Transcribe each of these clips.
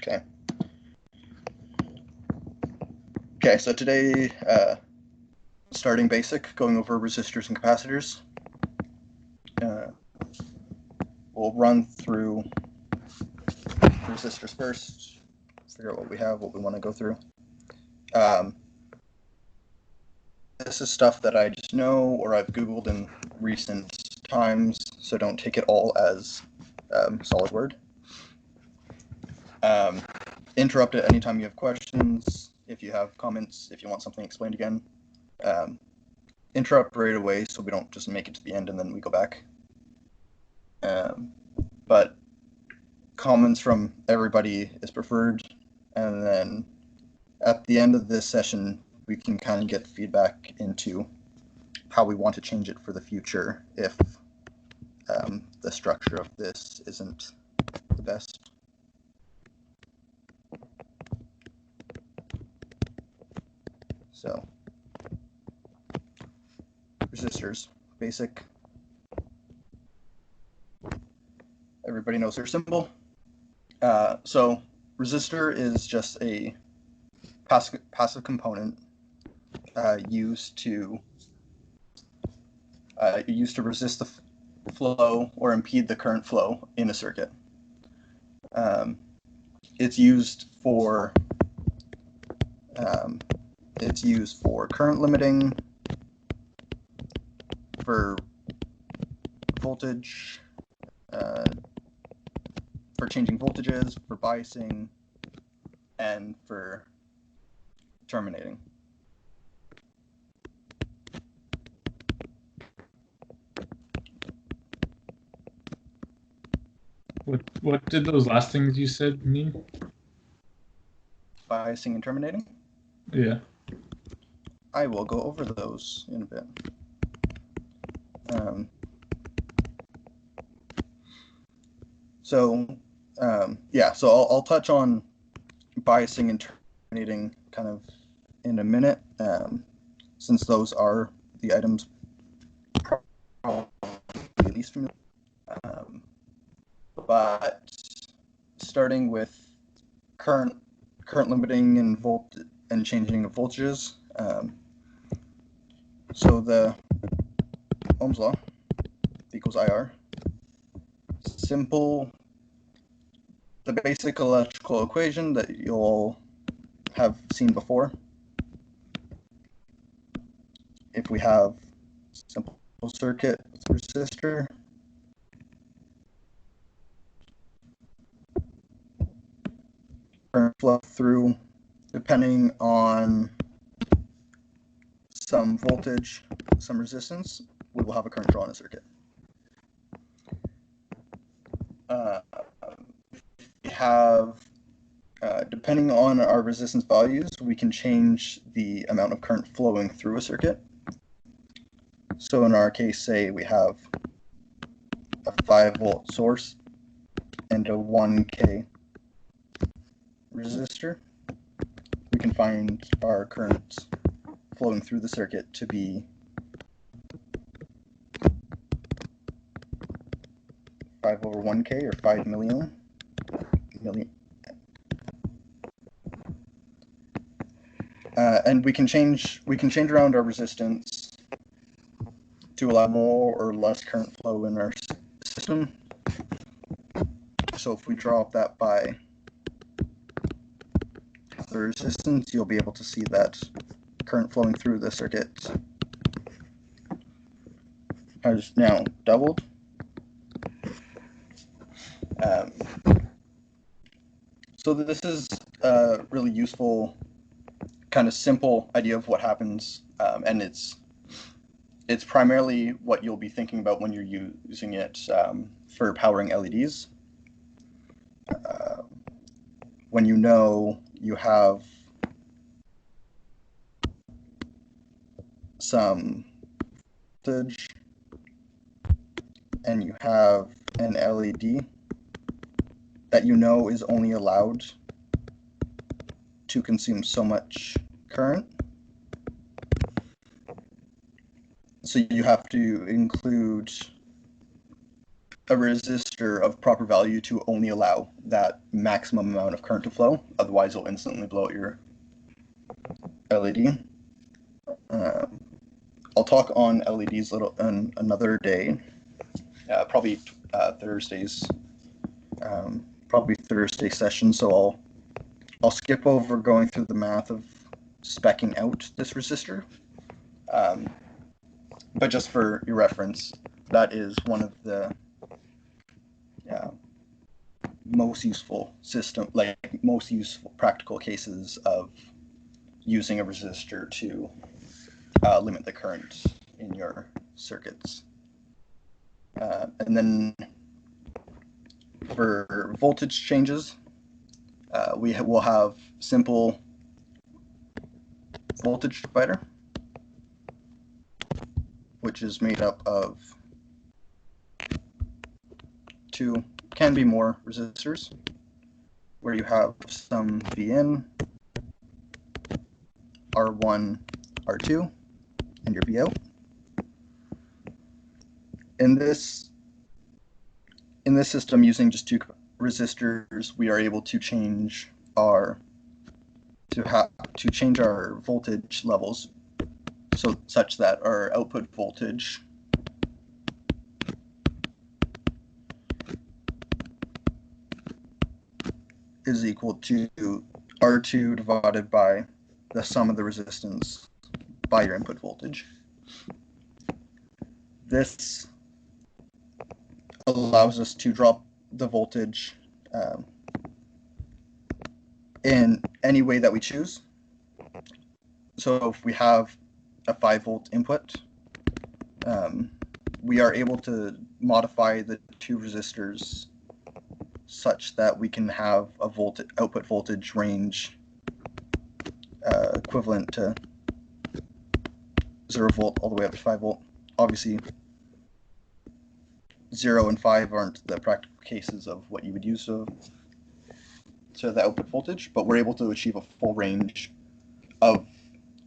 Okay. Okay, so today, starting basic, going over resistors and capacitors. We'll run through resistors first, figure out what we have, what we want to go through. This is stuff that I just know or I've Googled in recent times, so don't take it all as solid word. Interrupt at any time you have questions, if you have comments, if you want something explained again. Interrupt right away so we don't just make it to the end and then we go back. But comments from everybody is preferred, and then at the end of this session we can kind of get feedback into how we want to change it for the future if the structure of this isn't the best. So, resistors, basic. Everybody knows their symbol. So resistor is just a passive component used to resist the flow or impede the current flow in a circuit. It's used for current limiting, for voltage, for changing voltages, for biasing, and for terminating. What did those last things you said mean? Biasing and terminating? Yeah. I will go over those in a bit. So I'll touch on biasing and terminating kind of in a minute, since those are the items probably least familiar. But starting with current limiting and changing of voltages. So the Ohm's law equals IR. Simple, the basic electrical equation that you'll have seen before. If we have simple circuit with resistor, current flow through depending on some voltage, some resistance, we will have a current draw in a circuit. We have, depending on our resistance values, we can change the amount of current flowing through a circuit. So in our case, say we have a 5-volt source and a 1K resistor, we can find our current flowing through the circuit to be 5/1K or 5 million. And we can change around our resistance to allow more or less current flow in our system. So if we drop that by the resistance, you'll be able to see that current flowing through the circuit has now doubled. So this is a really useful, kind of simple idea of what happens, and it's primarily what you'll be thinking about when you're using it for powering LEDs. When you know you have some voltage and you have an LED that you know is only allowed to consume so much current, so you have to include a resistor of proper value to only allow that maximum amount of current to flow. Otherwise, it'll instantly blow out your LED. I'll talk on LEDs on another day, probably Thursdays, probably Thursday session. So I'll skip over going through the math of speccing out this resistor. But just for your reference, that is one of the most useful most useful practical cases of using a resistor to limit the current in your circuits. And then for voltage changes, we will have simple voltage divider, which is made up of two, can be more resistors, where you have some Vin, R1, R2, and your Vout. In this system, using just two resistors, we are able to change our voltage levels such that our output voltage is equal to R2 divided by the sum of the resistance by your input voltage. This allows us to drop the voltage in any way that we choose. So if we have a 5-volt input, we are able to modify the two resistors such that we can have a output voltage range equivalent to 0 volt all the way up to 5 volt. Obviously, 0 and 5 aren't the practical cases of what you would use to the output voltage, but we're able to achieve a full range of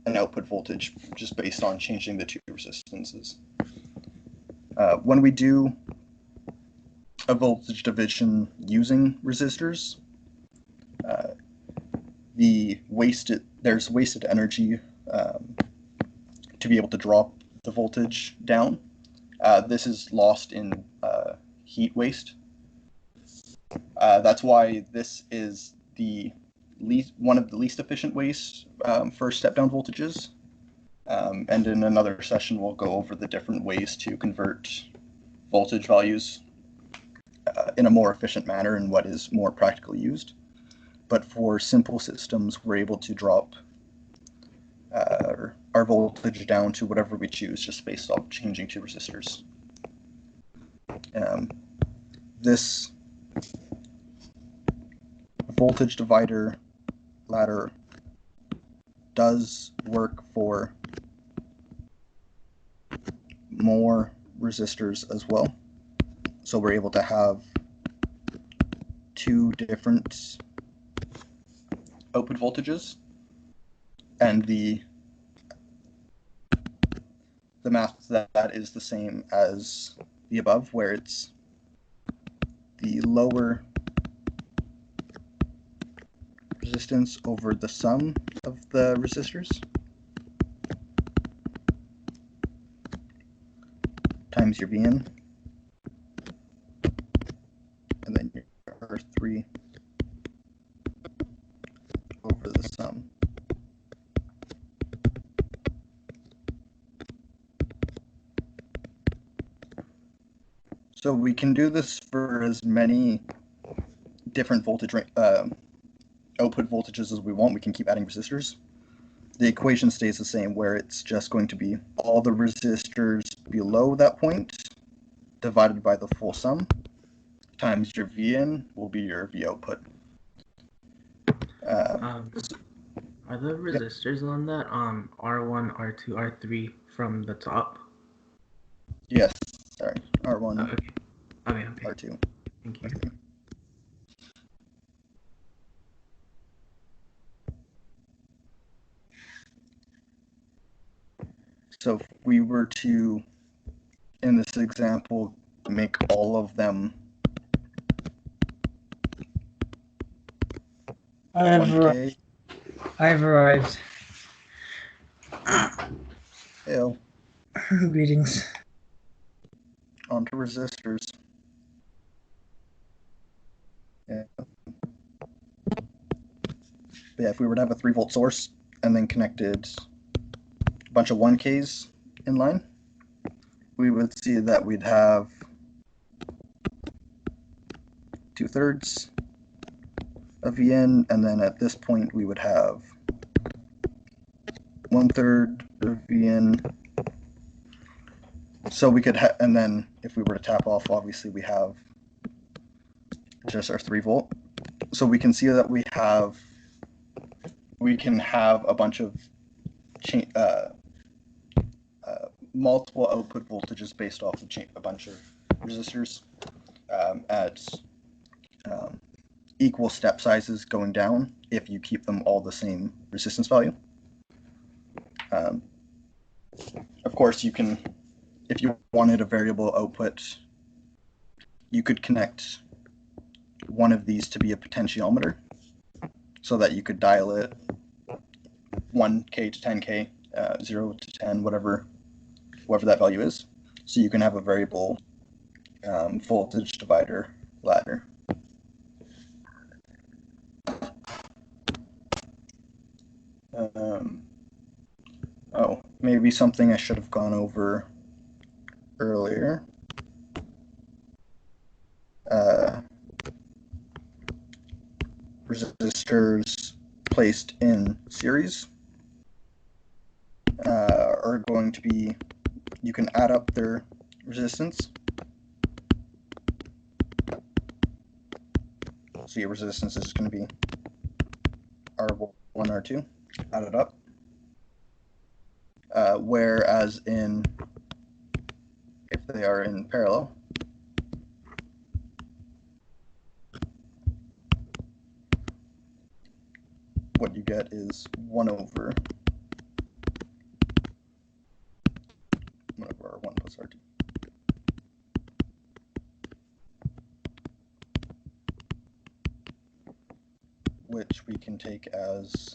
an output voltage just based on changing the two resistances. When we do a voltage division using resistors, there's wasted energy to be able to drop the voltage down. This is lost in heat waste. That's why this is one of the least efficient ways for step-down voltages. And in another session, we'll go over the different ways to convert voltage values in a more efficient manner and what is more practically used. But for simple systems, we're able to drop our voltage down to whatever we choose, just based off changing two resistors. This voltage divider ladder does work for more resistors as well. So we're able to have two different output voltages, and the math to that is the same as the above, where it's the lower resistance over the sum of the resistors times your Vn, and then your R3 over the sum. So we can do this for as many different voltage output voltages as we want. We can keep adding resistors. The equation stays the same, where it's just going to be all the resistors below that point divided by the full sum times your Vin will be your V output. Are the resistors on that R1, R2, R3 from the top? Yes, sorry, R1, Okay. R2. Thank you. R3. So if we were to, in this example, make all of them I've 1K. arrived. Ew. Greetings. Onto resistors. Yeah. But yeah, if we were to have a 3-volt source and then connected a bunch of 1Ks in line, we would see that we'd have 2/3 of Vn, and then at this point we would have 1/3 of Vn. So we could and then if we were to tap off, obviously we have just our 3-volt. So we can see that we can have a bunch of multiple output voltages based off of a bunch of resistors at equal step sizes going down if you keep them all the same resistance value. Of course, you can, if you wanted a variable output, you could connect one of these to be a potentiometer so that you could dial it 1K to 10K, 0 to 10, whatever that value is. So you can have a variable voltage divider ladder. Oh, maybe something I should have gone over earlier. Resistors placed in series are going to be, you can add up their resistance. So your resistance is going to be R1, R2, add it up. Whereas if they are in parallel, what you get is 1/1 R1 plus R2. Which we can take as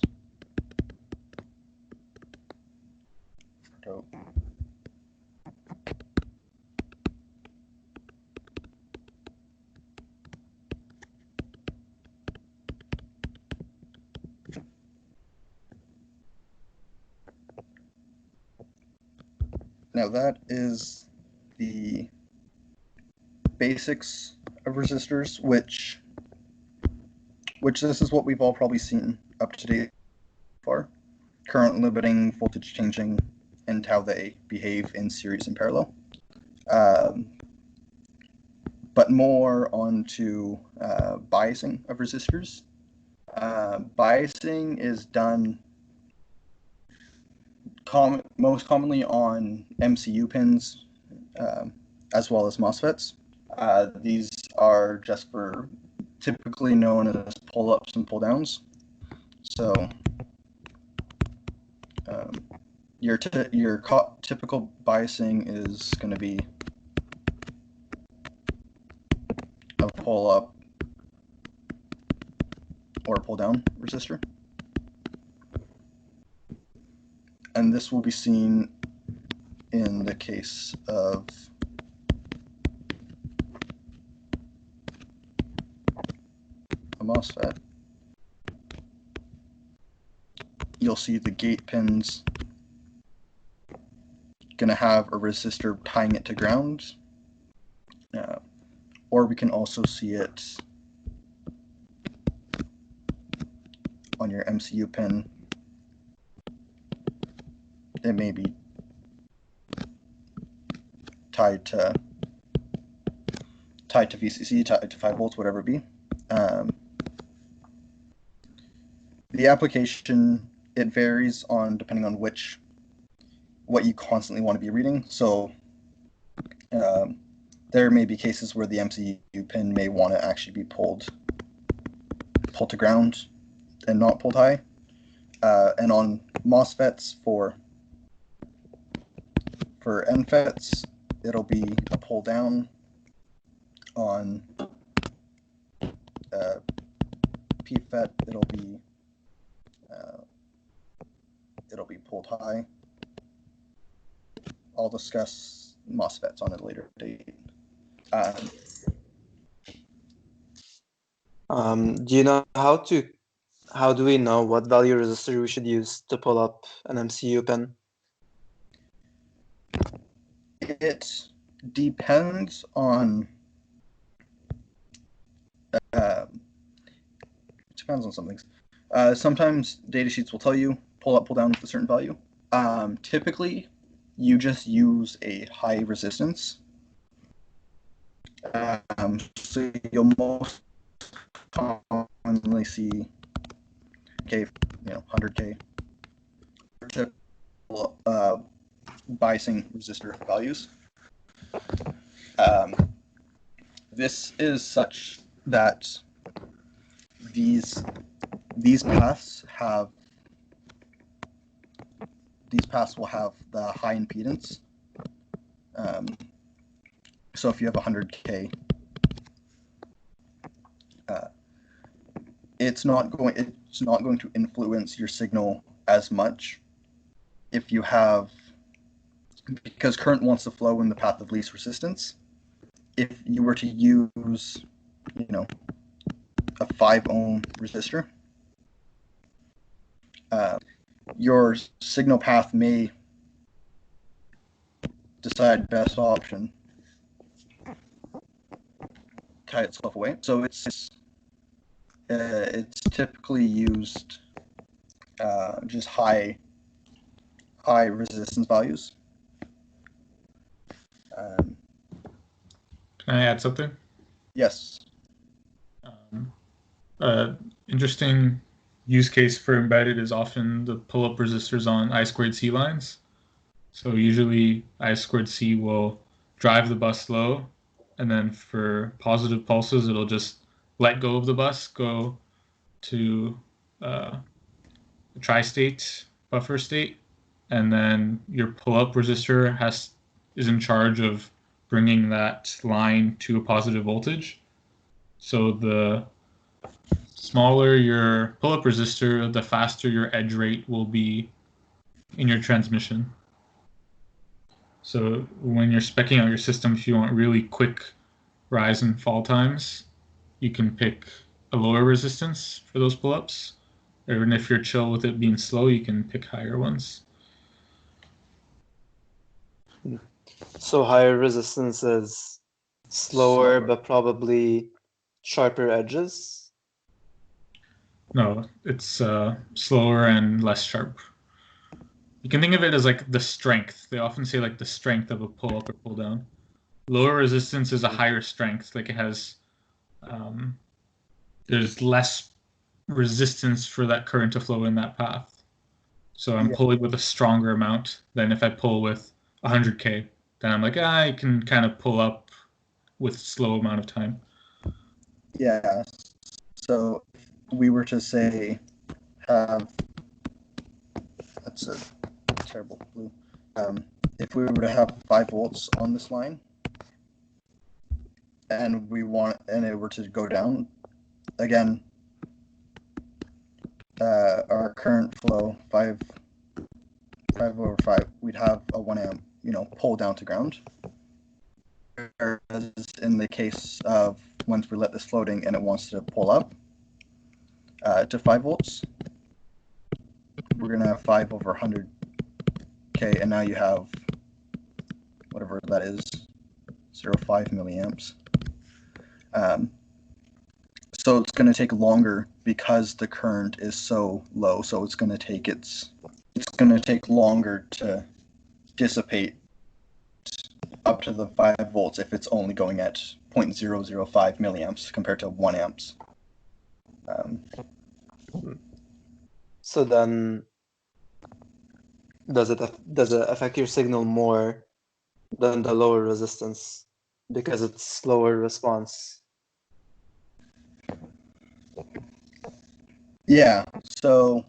Now that is the basics of resistors, which this is what we've all probably seen up to date so far. Current limiting, voltage changing, and how they behave in series and parallel. But more onto biasing of resistors. Biasing is done most commonly on MCU pins, as well as MOSFETs. These are just for typically known as pull-ups and pull-downs. So your typical biasing is going to be a pull-up or pull-down resistor. And this will be seen in the case of a MOSFET. You'll see the gate pins going to have a resistor tying it to ground. Or we can also see it on your MCU pin. It may be tied to VCC, tied to 5 volts, whatever it be. The application, it varies depending on what you constantly want to be reading. So there may be cases where the MCU pin may want to actually be pulled to ground and not pulled high. And on MOSFETs for NFETs, it'll be a pull down on PFET, it'll be pulled high. I'll discuss MOSFETs on a later date. Do you know how do we know what value resistor we should use to pull up an MCU pin? It depends on some things. Sometimes datasheets will tell you pull up, pull down with a certain value. Typically, you just use a high resistance. So you'll most commonly see 100K typical biasing resistor values. This is such that these paths will have the high impedance. So if you have 100K, it's not going to influence your signal as much if you have, because current wants to flow in the path of least resistance. If you were to use, a 5 ohm resistor, your signal path may decide best option, tie itself away. So it's typically used just high resistance values. Can I add something? Yes. Interesting use case for embedded is often the pull-up resistors on I2C lines. So usually I2C will drive the bus low, and then for positive pulses, it'll just let go of the bus, go to the tri-state buffer state, and then your pull-up resistor is in charge of bringing that line to a positive voltage. So the smaller your pull-up resistor, the faster your edge rate will be in your transmission. So when you're speccing out your system, if you want really quick rise and fall times, you can pick a lower resistance for those pull-ups. Or even if you're chill with it being slow, you can pick higher ones. So higher resistance is slower, but probably sharper edges? No, it's slower and less sharp. You can think of it as like the strength. They often say like the strength of a pull up or pull down. Lower resistance is a higher strength. Like it has, there's less resistance for that current to flow in that path. So I'm pulling with a stronger amount than if I pull with 100K. Then I'm like, I can kind of pull up with slow amount of time. Yeah. So if we were to say that's a terrible blue. If we were to have 5 volts on this line, and it were to go down, again, our current flow 5 over 5, we'd have a 1 amp, pull down to ground. Whereas in the case of once we let this floating and it wants to pull up to 5 volts, we're gonna have 5 over 100K, and now you have whatever that is, 0.5 milliamps. So it's going to take longer because the current is so low. So it's going to take longer to dissipate up to the 5 volts if it's only going at 0.005 milliamps compared to 1 amps. So then, does it affect your signal more than the lower resistance because it's slower response? Yeah. So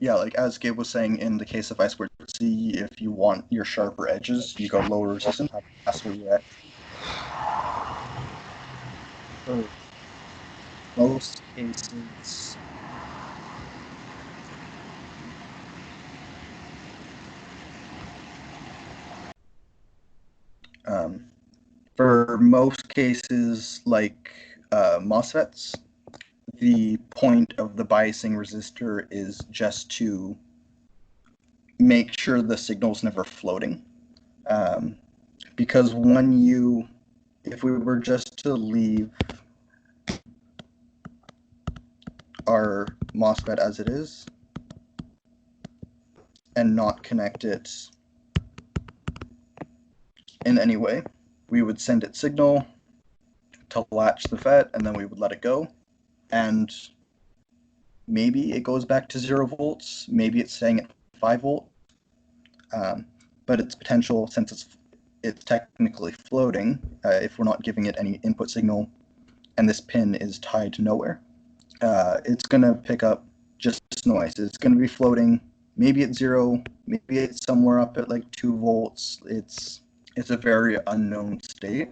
like as Gabe was saying, in the case of I2C, if you want your sharper edges, you go lower resistance, faster your edge. for most cases, for most cases like MOSFETs, the point of the biasing resistor is just to make sure the signal's never floating. Because if we were just to leave our MOSFET as it is and not connect it in any way, we would send it signal to latch the FET, and then we would let it go. And maybe it goes back to 0 volts, maybe it's staying at 5 volt. But its potential, since it's technically floating, if we're not giving it any input signal, and this pin is tied to nowhere, it's going to pick up just noise. It's going to be floating, maybe at 0, maybe it's somewhere up at like 2 volts. It's a very unknown state.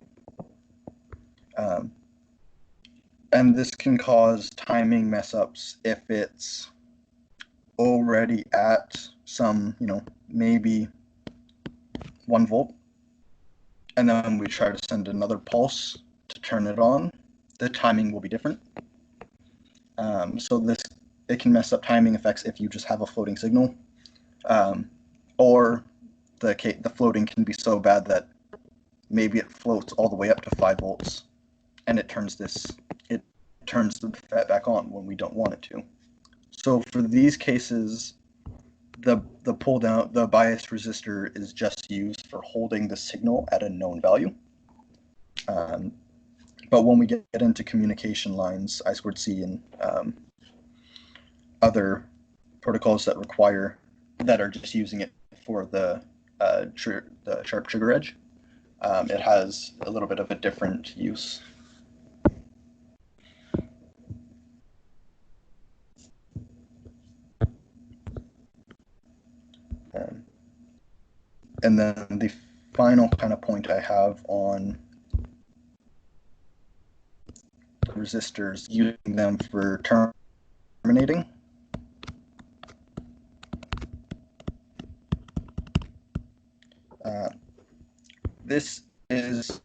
And this can cause timing mess ups if it's already at some, maybe 1 volt. And then we try to send another pulse to turn it on. The timing will be different. So it can mess up timing effects if you just have a floating signal. Or the floating can be so bad that maybe it floats all the way up to 5 volts, and it turns the FET back on when we don't want it to. So for these cases, the bias resistor is just used for holding the signal at a known value. But when we get into communication lines, I2C and other protocols that are just using it for the sharp trigger edge, it has a little bit of a different use. And then the final kind of point I have on resistors, using them for terminating. This is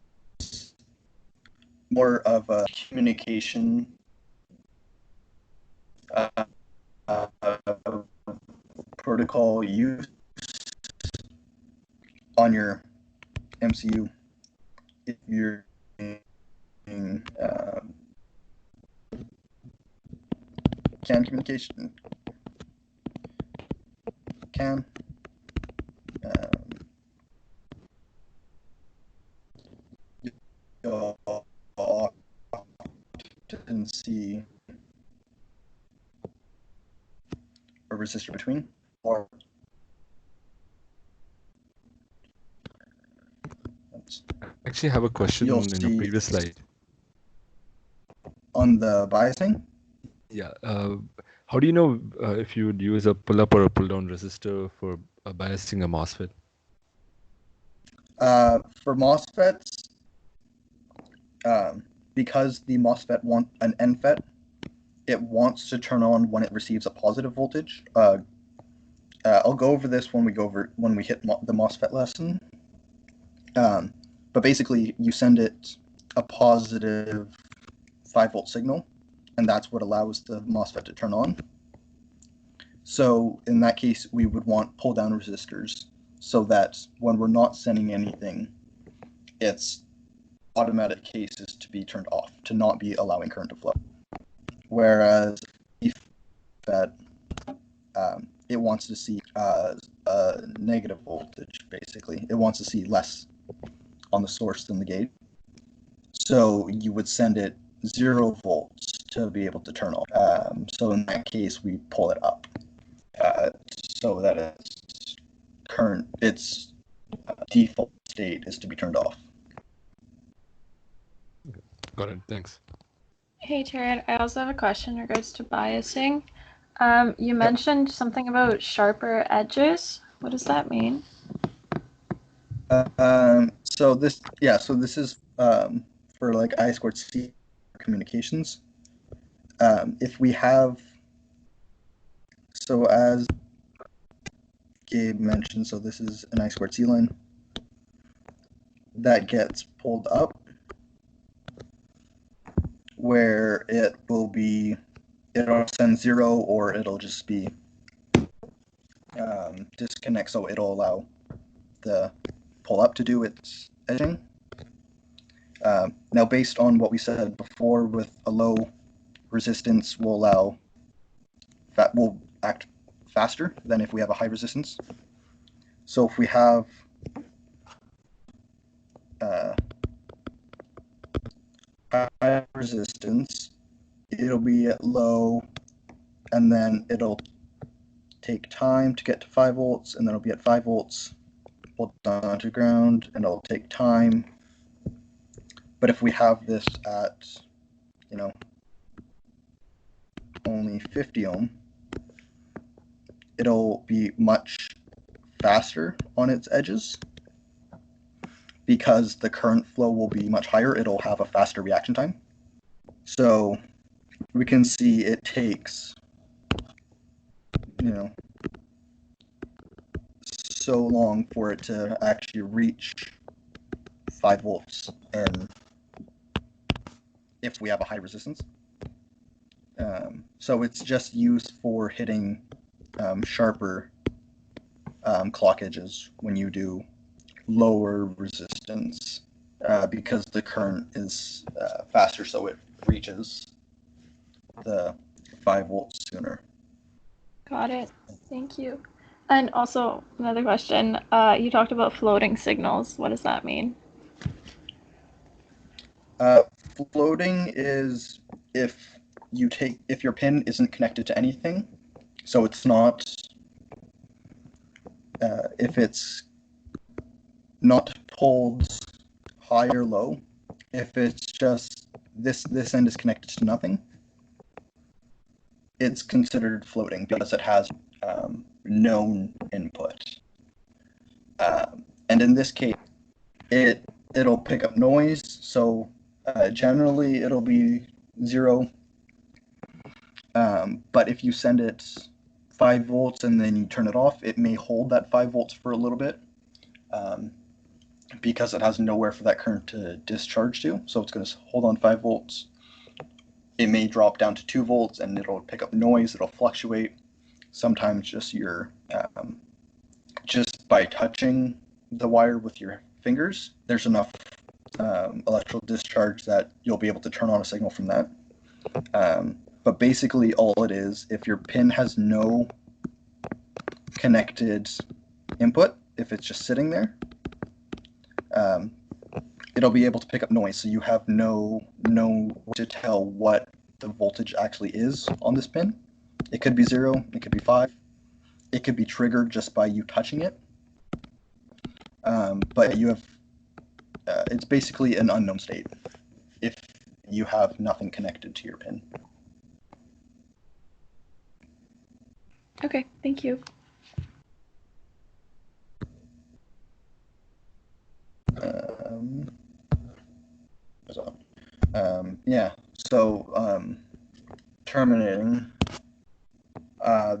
more of a communication protocol used on your MCU if you're doing CAN communication. CAN. You'll often see a resistor between, or I actually have a question You'll in your see- previous slide. on the biasing. Yeah. How do you know if you would use a pull-up or a pull-down resistor for biasing a MOSFET? For MOSFETs, because the MOSFET wants an NFET, it wants to turn on when it receives a positive voltage. I'll go over this when we hit the MOSFET lesson. But basically, you send it a positive 5 volt signal, and that's what allows the MOSFET to turn on. So in that case, we would want pull down resistors so that when we're not sending anything, its automatic case is to be turned off, to not be allowing current to flow. Whereas if that it wants to see a negative voltage, basically. It wants to see less on the source than the gate. So you would send it 0 volts to be able to turn off. So in that case, we pull it up so that its default state is to be turned off. Got it. Thanks. Hey, Jarod, I also have a question in regards to biasing. You mentioned something about sharper edges. What does that mean? So this is for like I2C communications. If we have, so as Gabe mentioned, so this is an I squared C line that gets pulled up, where it'll send 0, or it'll just be disconnect, so it'll allow the pull up to do its edging. Now, based on what we said before, with a low resistance will act faster than if we have a high resistance. So if we have high resistance, it'll be at low, and then it'll take time to get to 5 volts, and then it'll be at 5 volts, pulled down to ground, and it'll take time. But if we have this at, only 50 ohm, it'll be much faster on its edges because the current flow will be much higher. It'll have a faster reaction time. So we can see it takes, so long for it to actually reach 5 volts, and if we have a high resistance. So it's just used for hitting sharper clock edges when you do lower resistance, because the current is faster, so it reaches the 5 volts sooner. Got it. Thank you. And also, another question. You talked about floating signals. What does that mean? Floating is if your pin isn't connected to anything, so it's not, if it's not pulled high or low, if it's just this end is connected to nothing, it's considered floating because it has known input. And in this case, it'll pick up noise, so generally it'll be 0. But if you send it 5 volts and then you turn it off, it may hold that 5 volts for a little bit, because it has nowhere for that current to discharge to. So it's going to hold on 5 volts. It may drop down to 2 volts and it'll pick up noise. It'll fluctuate. Sometimes just by touching the wire with your fingers, there's enough electrical discharge that you'll be able to turn on a signal from that. But basically all it is, if your pin has no connected input, if it's just sitting there, it'll be able to pick up noise. So you have no way to tell what the voltage actually is on this pin. It could be 0, it could be 5, it could be triggered just by you touching it. But you have, it's basically an unknown state if you have nothing connected to your pin. Okay, thank you. Yeah, so terminating.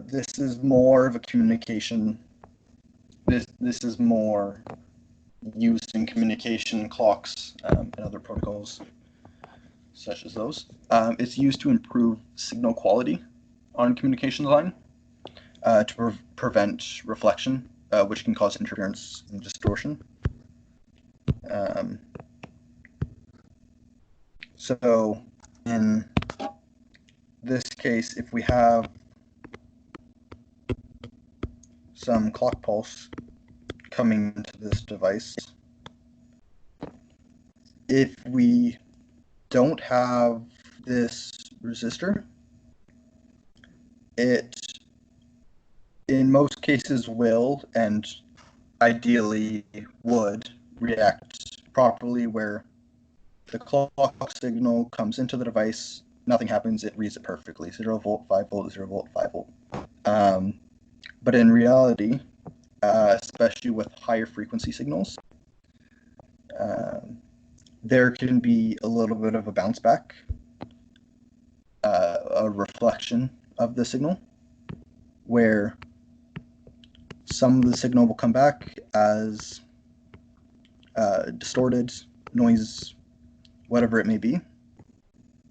This is more of a communication. This is more used in communication clocks and other protocols such as those. It's used to improve signal quality on communication line, to prevent reflection, which can cause interference and distortion. So in this case, if we have some clock pulse coming into this device, if we don't have this resistor, it in most cases will, and ideally would, react properly, where the clock signal comes into the device, nothing happens, it reads it perfectly, 0 volt, 5 volt, 0 volt, 5 volt. But in reality, especially with higher frequency signals, there can be a little bit of a bounce back a reflection of the signal, where some of the signal will come back as distorted noise, whatever it may be,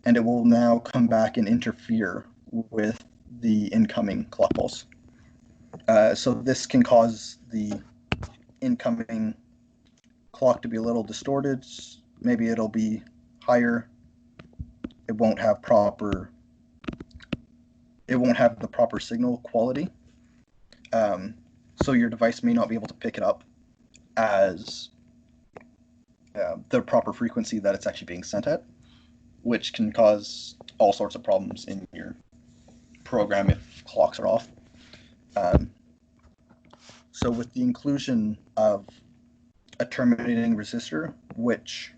and it will now come back and interfere with the incoming clock pulse. So this can cause the incoming clock to be a little distorted. Maybe it'll be higher. It won't have the proper signal quality. So your device may not be able to pick it up as the proper frequency that it's actually being sent at, which can cause all sorts of problems in your program if clocks are off. So with the inclusion of a terminating resistor, which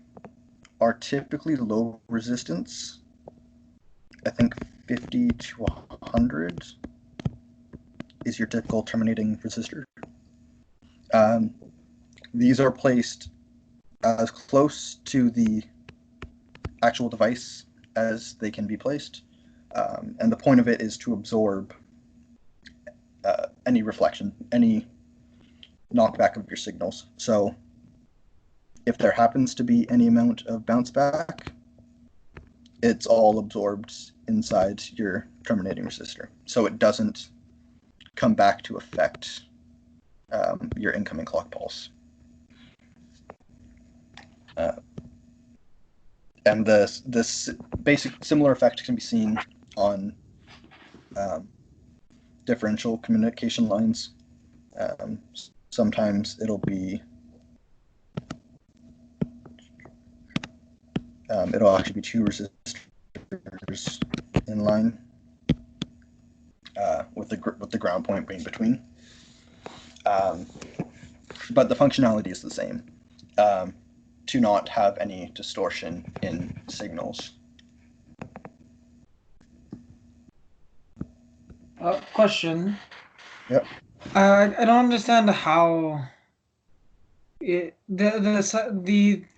are typically low resistance, I think 50 to 100 is your typical terminating resistor. These are placed as close to the actual device as they can be placed, and the point of it is to absorb any reflection, any knockback of your signals. So if there happens to be any amount of bounce back, it's all absorbed inside your terminating resistor, so it doesn't come back to affect your incoming clock pulse. And this basic similar effect can be seen on differential communication lines. Sometimes it'll be it'll actually be two resistors in line with the ground point being between. But the functionality is the same, to not have any distortion in signals. Question. Yep. I don't understand how the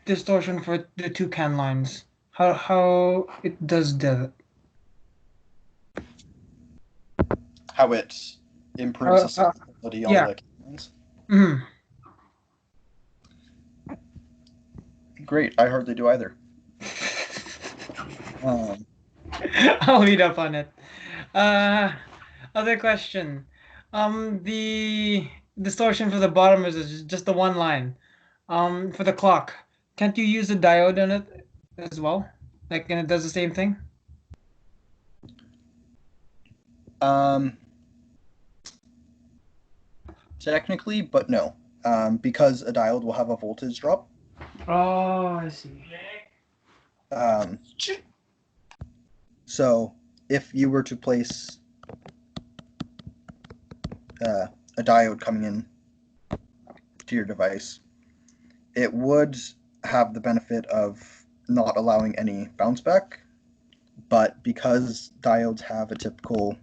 distortion for the two CAN lines. How it does that. How it improves the sensitivity on yeah. the lines. Mm. Great, I hardly do either. I'll read up on it. Other question. The distortion for the bottom is just the one line. For the clock, can't you use a diode on it as well? Like, and it does the same thing? Technically, but no. Because a diode will have a voltage drop. Oh, I see. So if you were to place a diode coming in to your device, it would have the benefit of not allowing any bounce back, but because diodes have a typical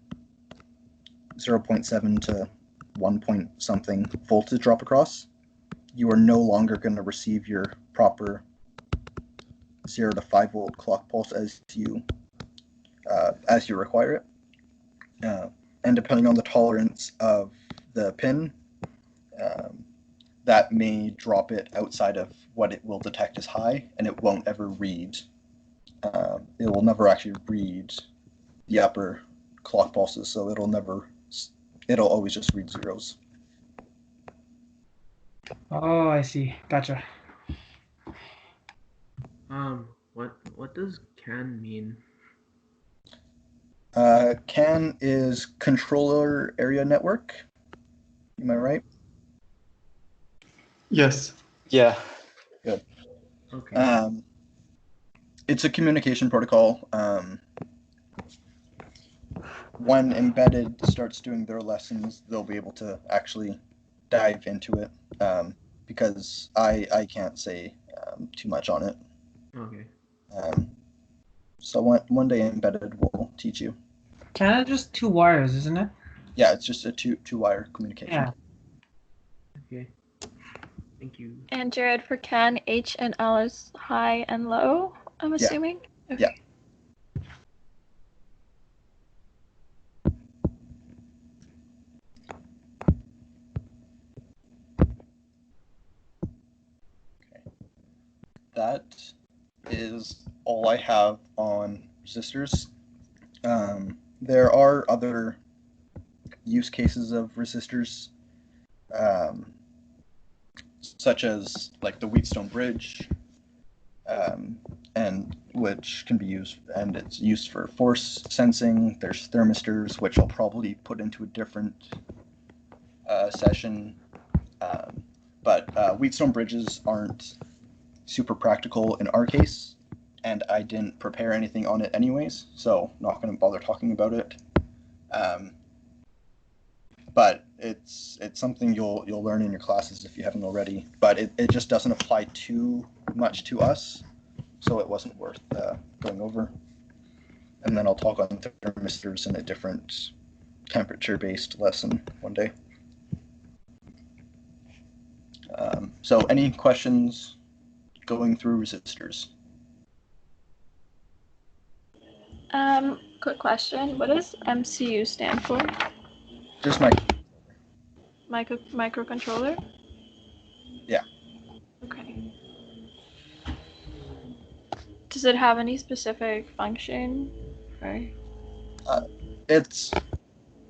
0.7 to 1 point something voltage drop across, you are no longer going to receive your proper 0 to 5 volt clock pulse as you require it. And depending on the tolerance of the pin, that may drop it outside of what it will detect as high, and it won't ever read. It will never actually read the upper clock pulses, so it'll always just read zeros. Oh, I see. Gotcha. What does CAN mean? CAN is controller area network. Am I right? Yes. Yeah. Good. Okay. It's a communication protocol. When Embedded starts doing their lessons, they'll be able to actually dive into it, because I can't say too much on it. Okay. So one day Embedded will teach you. CAN is just two wires, isn't it? Yeah, it's just a two-wire communication. Yeah. Okay. Thank you. And Jarod, for CAN, H and L is high and low, I'm assuming? Okay. Yeah. that is all I have on resistors. There are other use cases of resistors, such as like the Wheatstone Bridge, and which can be used, and it's used for force sensing. There's thermistors, which I'll probably put into a different session. But Wheatstone bridges aren't super practical in our case, and I didn't prepare anything on it anyways, so not going to bother talking about it. But it's something you'll learn in your classes if you haven't already. But it just doesn't apply too much to us, so it wasn't worth going over. And then I'll talk on thermistors in a different temperature-based lesson one day. So any questions going through resistors? Quick question. What does MCU stand for? Just Microcontroller? Yeah. Okay. Does it have any specific function? Or... It's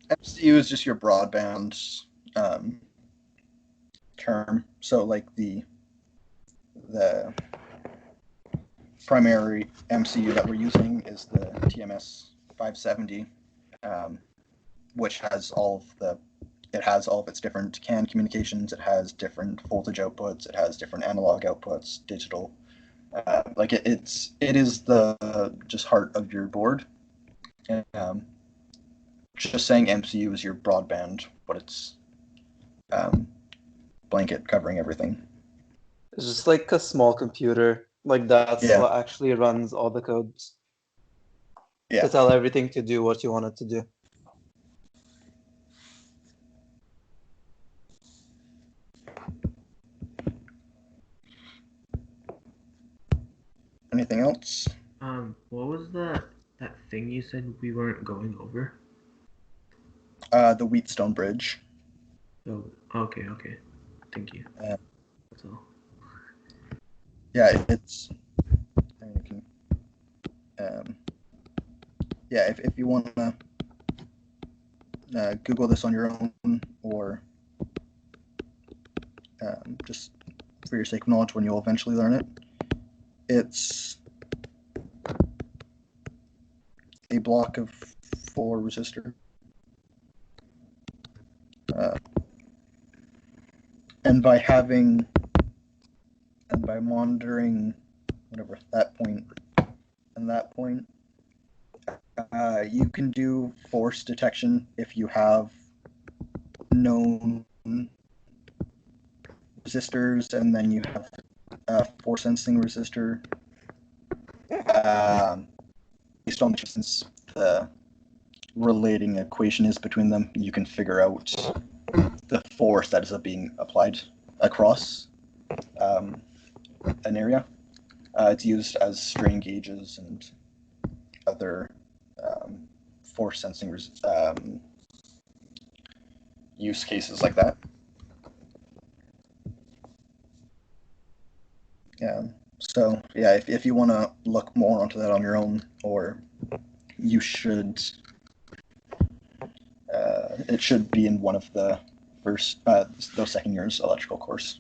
MCU is just your broadband term. So like the primary MCU that we're using is the TMS 570, which has all of its different CAN communications. It has different voltage outputs. It has different analog outputs, digital. Like it is the just heart of your board. Just saying MCU is your broadband, but it's blanket covering everything. It's just like a small computer. Like that's what actually runs all the codes. Yeah. To tell everything to do what you want it to do. Anything else? What was that thing you said we weren't going over? The Wheatstone Bridge. Oh, okay. Thank you. That's all. Yeah, it's. I mean, you can. Yeah, if you want to Google this on your own, or just for your sake of knowledge, when you'll eventually learn it, it's a block of 4 resistor. And by monitoring whatever that point and that point, you can do force detection if you have known resistors, and then you have a force sensing resistor. Based on the distance the relating equation is between them, you can figure out the force that is being applied across an area. It's used as strain gauges and other force sensing use cases like that. Yeah. So yeah, if you want to look more onto that on your own, or you should, it should be in one of the first, those second year's electrical course.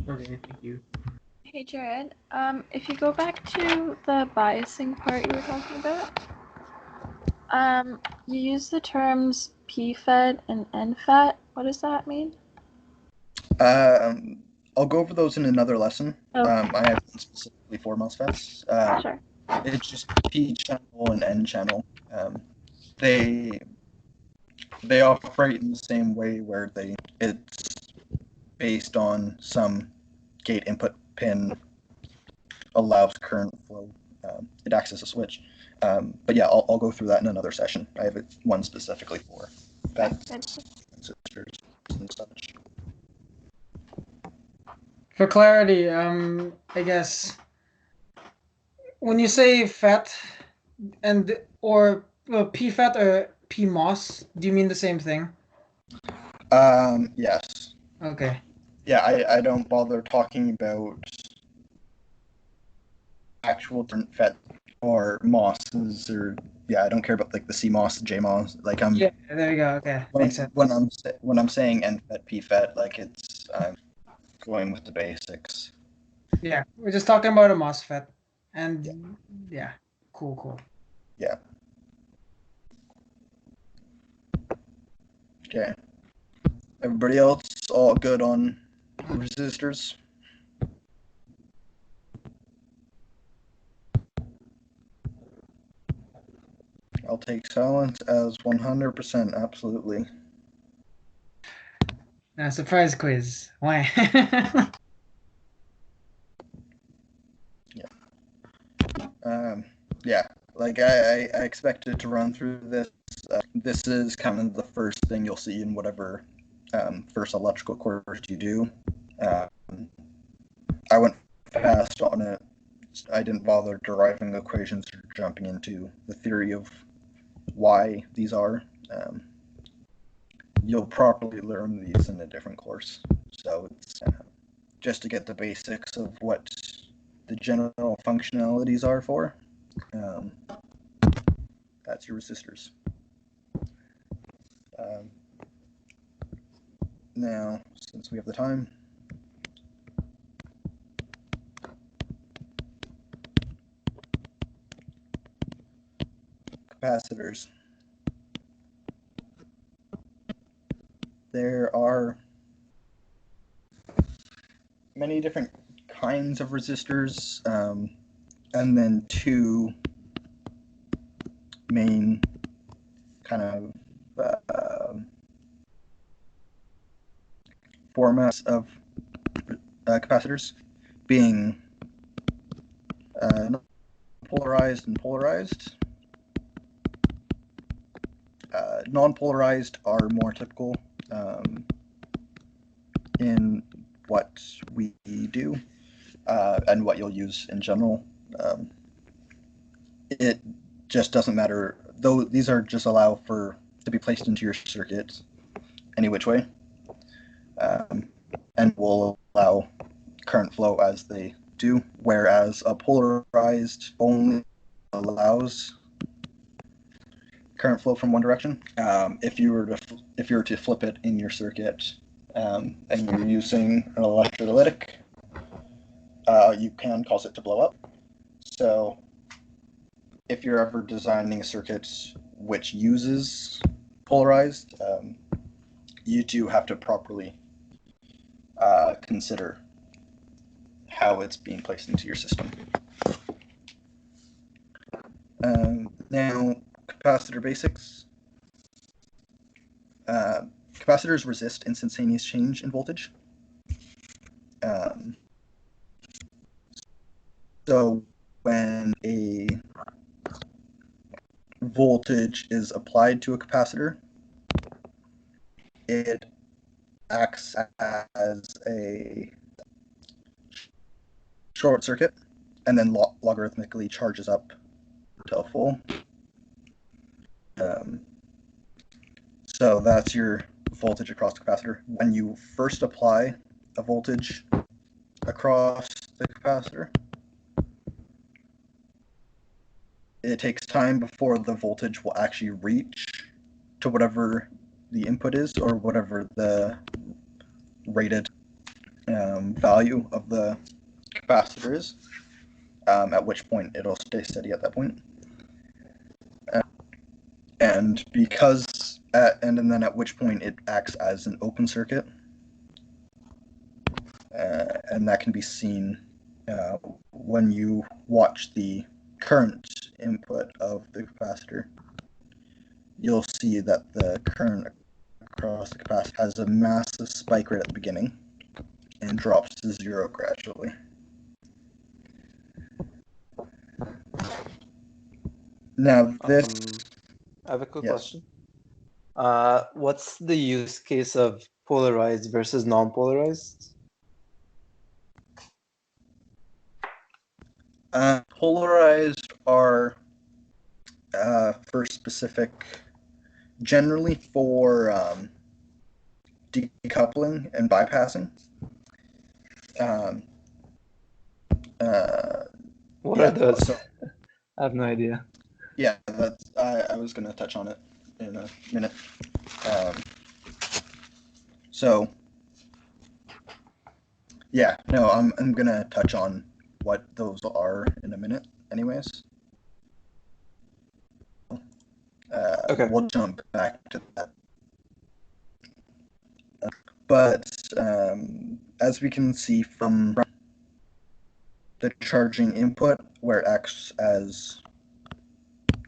Okay, thank you. Hey Jared, if you go back to the biasing part you were talking about, you use the terms PFET and NFET. What does that mean? I'll go over those in another lesson. Okay. I have one specifically for MOSFETs. Sure. It's just P channel and N channel. They operate in the same way, where it's based on some gate input pin allows current flow. It acts as a switch. But yeah, I'll go through that in another session. I have one specifically for FETs, resistors, and such. For clarity, I guess when you say FET or PFET or PMOS, do you mean the same thing? Yes. Okay. Yeah, I don't bother talking about actual different FET or MOSs or I don't care about like the CMOS, JMOS. Like I'm Yeah, there you go. Okay, makes sense. when I'm saying NFET, PFET, like I'm going with the basics. Yeah, we're just talking about a MOSFET, and yeah, cool. Yeah. Okay. Everybody else all good on resistors? I'll take silence as 100%, absolutely. Now, surprise quiz. Why? Yeah, like I expected to run through this. This is kind of the first thing you'll see in whatever first electrical course you do. I went fast on it. I didn't bother deriving equations or jumping into the theory of why these are. You'll probably learn these in a different course. So it's just to get the basics of what the general functionalities are for. That's your resistors. Now, since we have the time, capacitors. There are many different kinds of resistors, and then two main kind of formats of capacitors, being polarized and polarized. Non-polarized are more typical in what we do and what you'll use in general. It just doesn't matter, though these are just allow for to be placed into your circuit any which way, and will allow current flow as they do, whereas a polarized only allows current flow from one direction. If you were to flip it in your circuit, and you're using an electrolytic, you can cause it to blow up. So if you're ever designing a circuit which uses polarized, you do have to properly consider how it's being placed into your system. Now, capacitor basics. Capacitors resist instantaneous change in voltage. So when a voltage is applied to a capacitor, it acts as a short circuit and then logarithmically charges up to full. So that's your voltage across the capacitor. When you first apply a voltage across the capacitor, it takes time before the voltage will actually reach to whatever the input is or whatever the rated value of the capacitor is, at which point it'll stay steady at that point. And because and then at which point it acts as an open circuit, and that can be seen when you watch the current input of the capacitor. You'll see that the current across the capacitor has a massive spike right at the beginning and drops to zero gradually. Now this I have a quick Yes. question. What's the use case of polarized versus non-polarized? Polarized are for specific, generally for decoupling and bypassing. Um, What yeah, are those? so I have no idea. yeah, that's I was gonna touch on it in a minute. Um, so yeah, no, I'm gonna touch on what those are in a minute, anyways. Okay. We'll jump back to that. But as we can see from the charging input, where it acts as,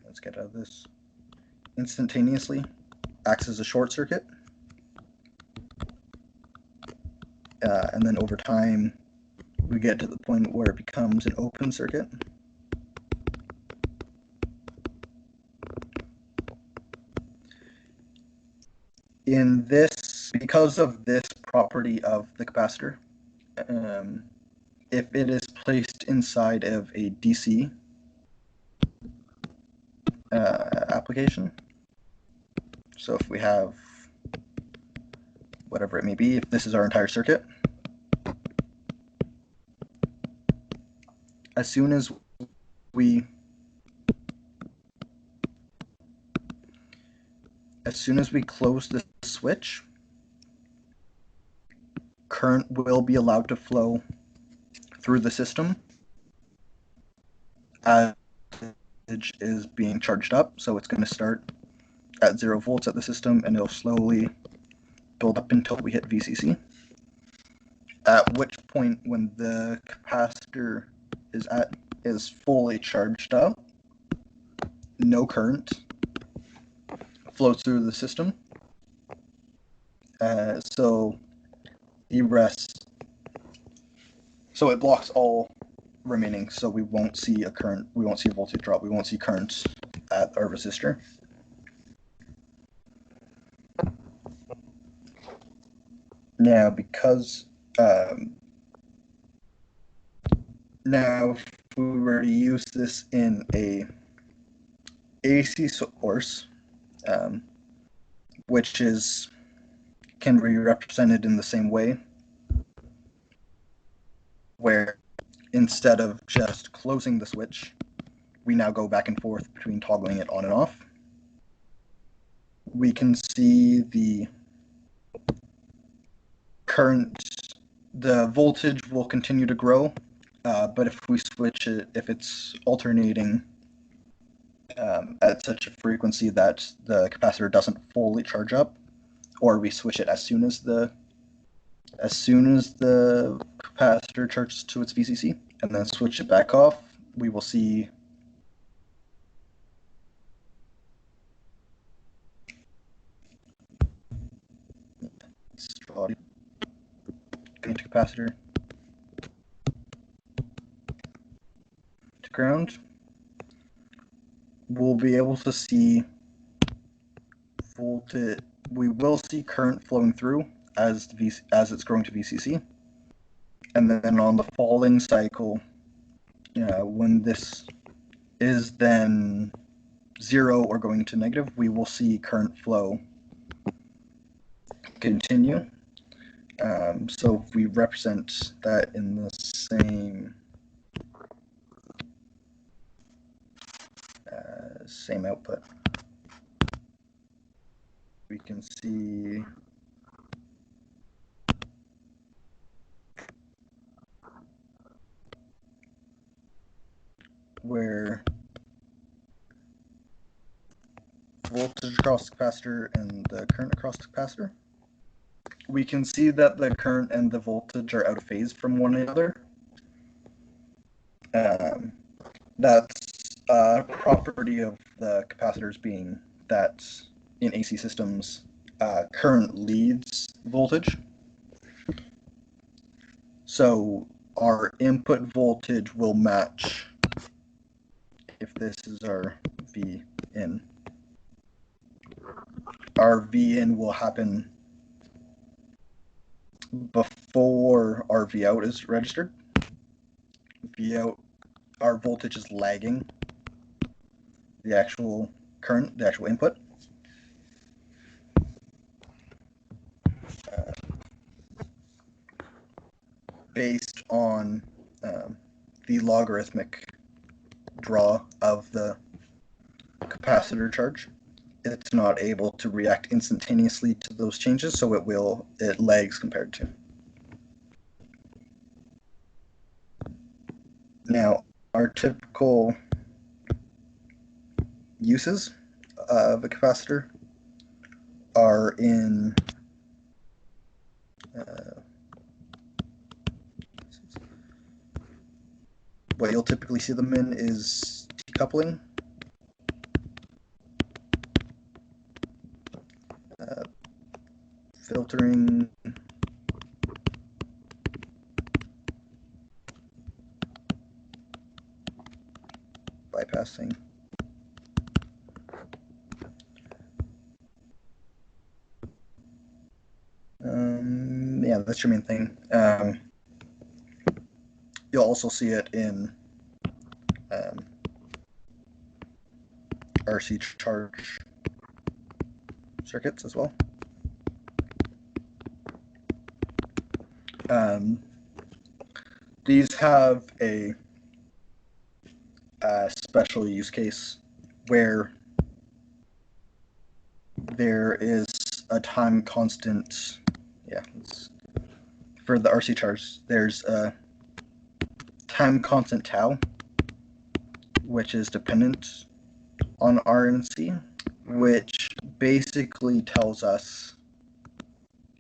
let's get out of this, instantaneously, acts as a short circuit. And then over time, we get to the point where it becomes an open circuit. In this, because of this property of the capacitor, if it is placed inside of a DC application, so if we have whatever it may be, if this is our entire circuit, as soon as we close the switch, current will be allowed to flow through the system as it is being charged up. So it's going to start at 0 volts at the system, and it'll slowly build up until we hit VCC. At which point, when the capacitor is fully charged up, no current flows through the system. So it blocks all remaining, so we won't see a current, we won't see a voltage drop, we won't see current at our resistor. Now, because now if we were to use this in a AC source, which can be represented in the same way, where instead of just closing the switch, we now go back and forth between toggling it on and off. We can see the current, the voltage will continue to grow, but if we switch it, if it's alternating at such a frequency that the capacitor doesn't fully charge up, or we switch it as soon as the capacitor charges to its VCC, and then switch it back off, we will see into capacitor to ground. We'll be able to see voltage. We will see current flowing through as it's growing to VCC, and then on the falling cycle, when this is then 0 or going to negative, we will see current flow continue. So if we represent that in the same output, we can see where voltage across the capacitor and the current across the capacitor. We can see that the current and the voltage are out of phase from one another. That's a property of the capacitors, being that in AC systems, current leads voltage. So our input voltage will match, if this is our V in. Our V in will happen before our V out is registered. V out, our voltage is lagging the actual current, the actual input. based on the logarithmic draw of the capacitor charge. It's not able to react instantaneously to those changes, so it lags compared to. Now, our typical uses of a capacitor are in what you'll typically see them in is decoupling, filtering, bypassing, yeah, that's your main thing. You'll also see it in RC charge circuits as well. These have a special use case where there is a time constant. Yeah, for the RC charge, there's a time constant tau, which is dependent on RNC, which basically tells us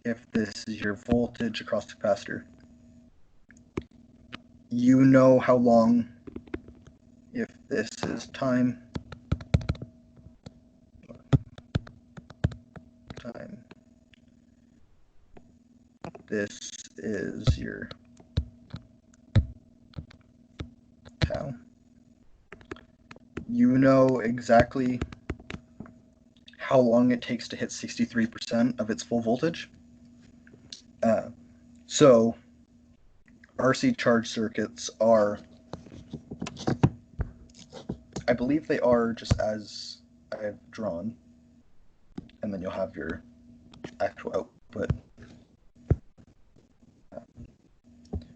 if this is your voltage across the capacitor. You know how long, if this is time, this is your tau. You know exactly how long it takes to hit 63% of its full voltage. So RC charge circuits are, I believe they are just as I've drawn, and then you'll have your actual output.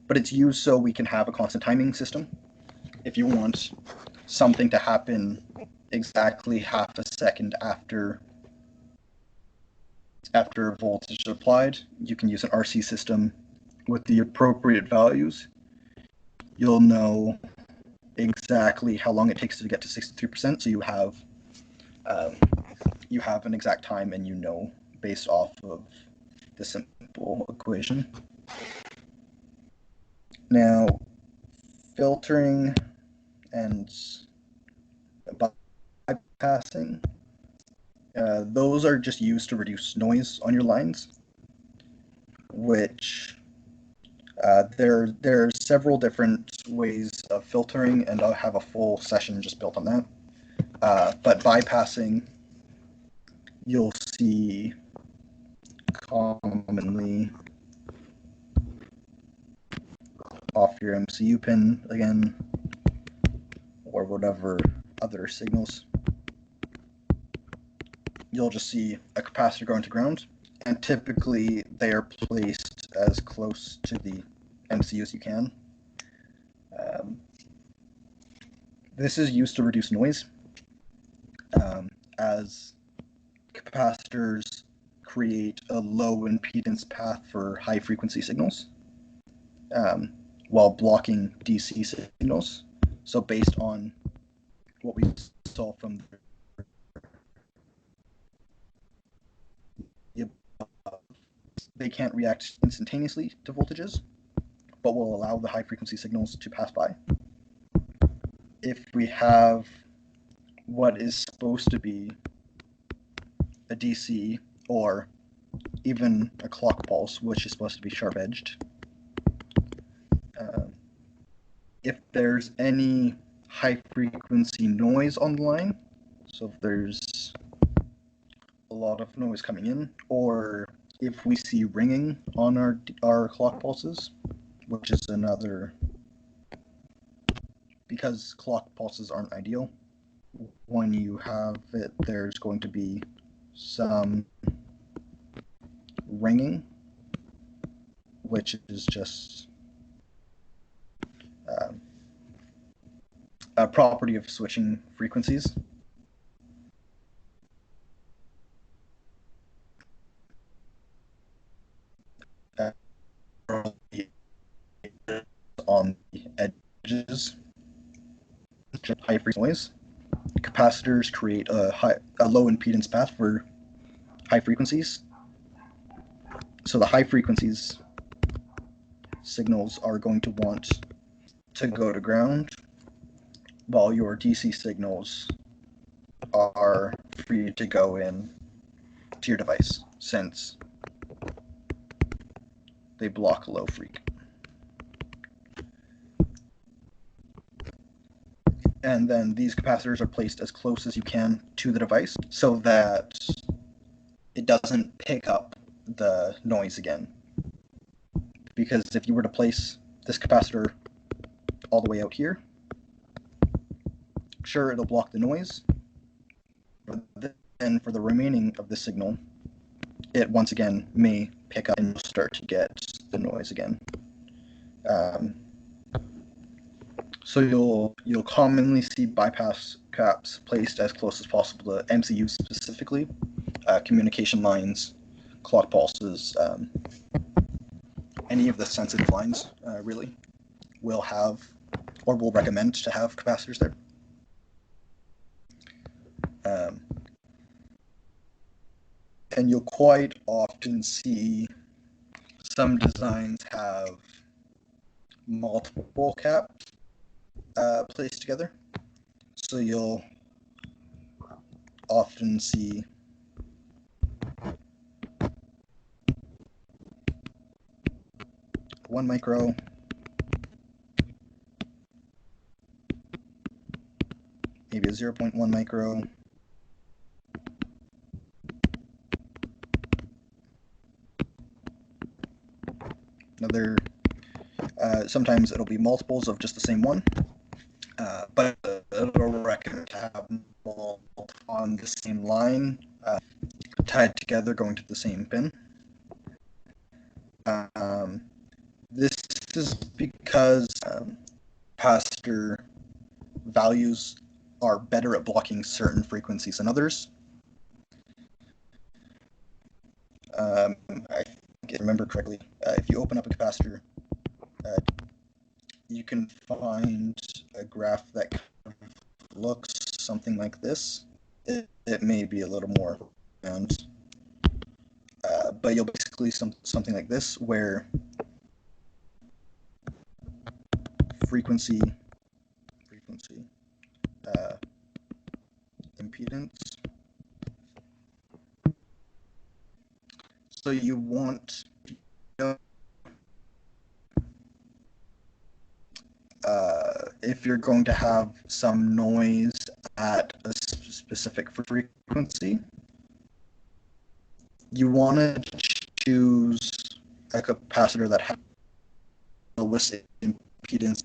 But it's used so we can have a constant timing system. If you want something to happen exactly half a second after voltage is applied, you can use an RC system with the appropriate values. You'll know exactly how long it takes to get to 63%, so you have an exact time, and you know based off of the simple equation. Now, filtering and bypassing, those are just used to reduce noise on your lines, which there are several different ways of filtering, and I'll have a full session just built on that. But bypassing, you'll see commonly off your MCU pin again, or whatever other signals. You'll just see a capacitor going to ground, and typically they are placed as close to the MCU as you can. This is used to reduce noise, as capacitors create a low impedance path for high frequency signals, while blocking DC signals. So based on what we saw from the above, they can't react instantaneously to voltages, but will allow the high frequency signals to pass by. If we have what is supposed to be a DC or even a clock pulse, which is supposed to be sharp-edged, if there's any high-frequency noise on the line, so if there's a lot of noise coming in, or if we see ringing on our clock pulses, which is another, because clock pulses aren't ideal, when you have it, there's going to be some ringing, which is just a property of switching frequencies. On the edges, high frequency noise. Capacitors create a low impedance path for high frequencies. So the high frequencies signals are going to want to go to ground, while your DC signals are free to go in to your device, since they block low freak. And then these capacitors are placed as close as you can to the device so that it doesn't pick up the noise again. Because if you were to place this capacitor all the way out here, sure, it'll block the noise, but then for the remaining of the signal, it once again may pick up and start to get the noise again. So you'll commonly see bypass caps placed as close as possible to MCUs specifically, communication lines, clock pulses, any of the sensitive lines really will have or will recommend to have capacitors there. And you'll quite often see some designs have multiple caps placed together. So you'll often see one micro, maybe a 0.1 micro, another, sometimes it'll be multiples of just the same one, but it'll recommend to have multiple on the same line, tied together going to the same pin. This is because capacitor values are better at blocking certain frequencies than others. I remember correctly, if you open up a capacitor, you can find a graph that kind of looks something like this. It may be a little more round, but you'll basically something like this, where frequency, impedance. So you want, if you're going to have some noise at a specific frequency, you want to choose a capacitor that has the lowest impedance.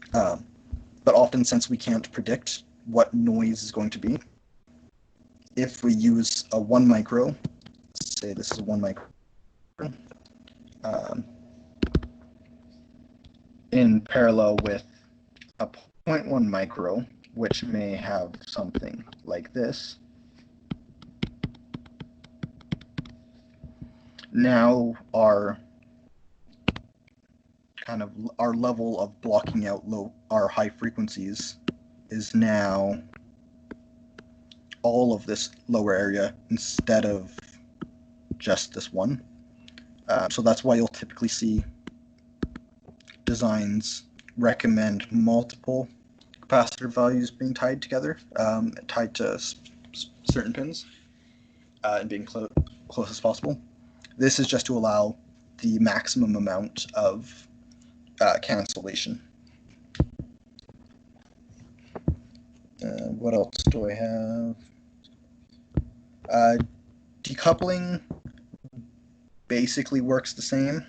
But often, since we can't predict what noise is going to be, if we use a 1 micro, let's say this is 1 micro, in parallel with a 0.1 micro, which may have something like this. Now our level of blocking out our high frequencies is now all of this lower area instead of just this one. So that's why you'll typically see designs recommend multiple capacitor values being tied together, tied to certain pins, and being close as possible. This is just to allow the maximum amount of cancellation. What else do I have? Decoupling basically works the same,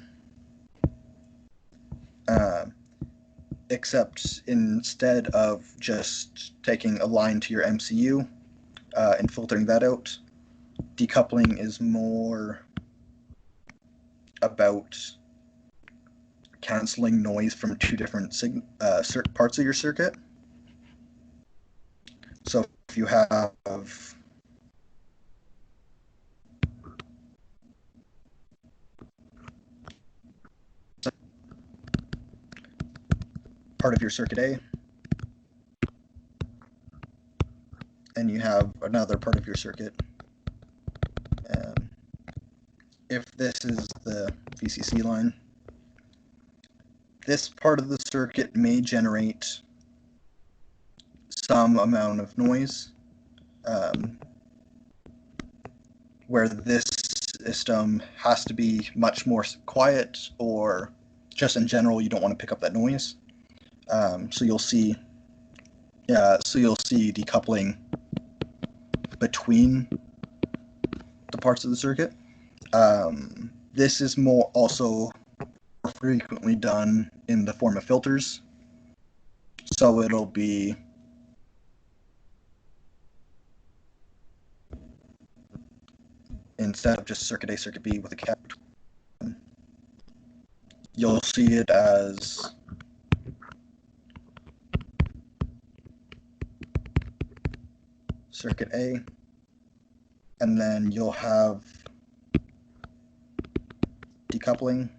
except instead of just taking a line to your MCU and filtering that out, decoupling is more about canceling noise from two different parts of your circuit. So if you have part of your circuit A, and you have another part of your circuit, if this is the VCC line, this part of the circuit may generate some amount of noise, where this system has to be much more quiet, or just in general you don't want to pick up that noise. So you'll see decoupling between the parts of the circuit. This is also frequently done in the form of filters. So it'll be instead of just circuit A, circuit B with a cap, you'll see it as circuit A, and then you'll have decoupling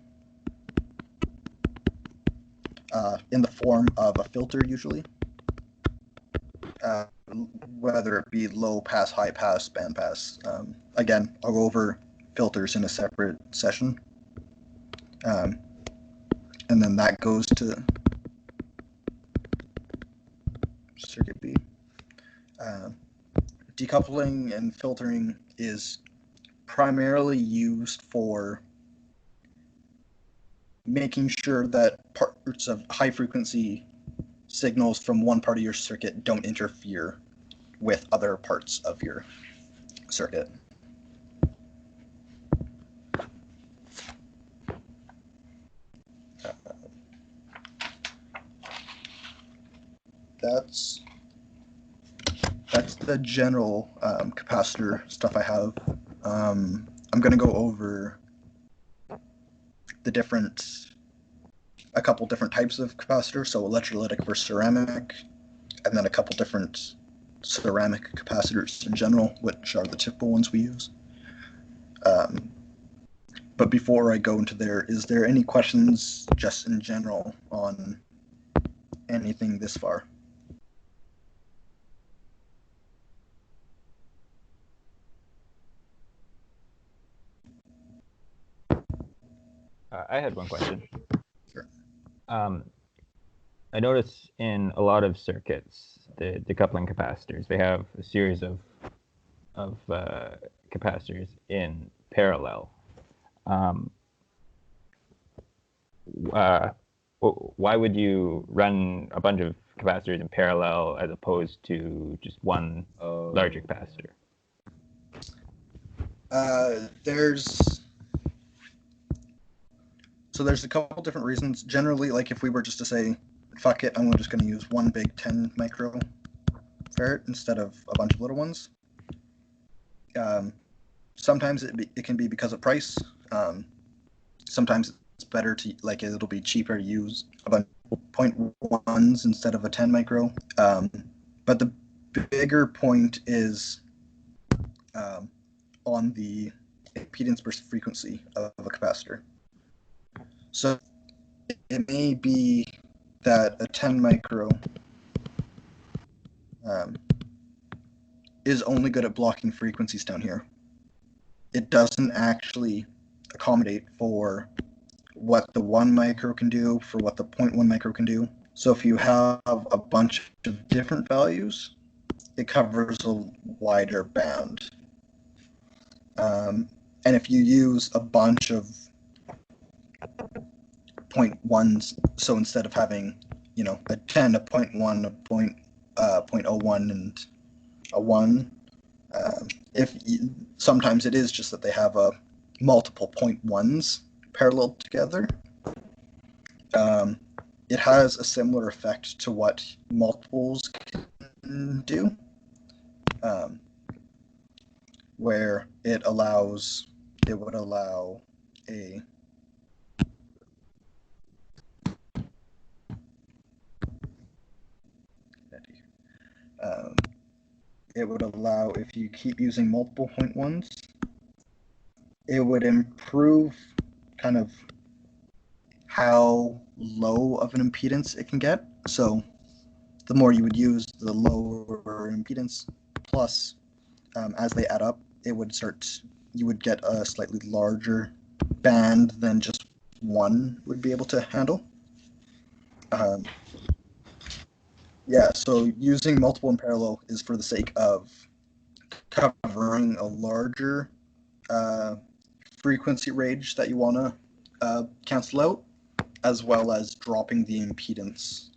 in the form of a filter, usually, whether it be low pass, high pass, band pass. Again, I'll go over filters in a separate session. And then that goes to circuit B. Decoupling and filtering is primarily used for making sure that parts of high frequency signals from one part of your circuit don't interfere with other parts of your circuit. That's the general capacitor stuff I have. I'm going to go over a couple different types of capacitors, so electrolytic versus ceramic, and then a couple different ceramic capacitors in general, which are the typical ones we use. But before I go into there, is there any questions just in general on anything this far? I had one question. Sure. I notice in a lot of circuits, the decoupling capacitors, they have a series of capacitors in parallel. Why would you run a bunch of capacitors in parallel as opposed to just one larger capacitor? There's a couple different reasons. Generally, like if we were just to say, fuck it, I'm just going to use one big 10 microfarad instead of a bunch of little ones. Sometimes it can be because of price. Sometimes it's better to, it'll be cheaper to use a bunch of 0.1s instead of a 10 micro. But the bigger point is on the impedance versus frequency of a capacitor. So it may be that a 10 micro is only good at blocking frequencies down here. It doesn't actually accommodate for what the 1 micro can do, for what the 0.1 micro can do. So if you have a bunch of different values, it covers a wider band. And if you use a bunch of 0.1s, so instead of having, a 10, a 0.1, a 0.01, and a 1, sometimes it is just that they have multiple 0.1s parallel together. It has a similar effect to what multiples can do, where it would allow a it would allow, if you keep using multiple 0.1s, it would improve kind of how low of an impedance it can get. So the more you would use, the lower impedance, plus as they add up, you would get a slightly larger band than just one would be able to handle. Yeah, so using multiple in parallel is for the sake of covering a larger frequency range that you want to cancel out, as well as dropping the impedance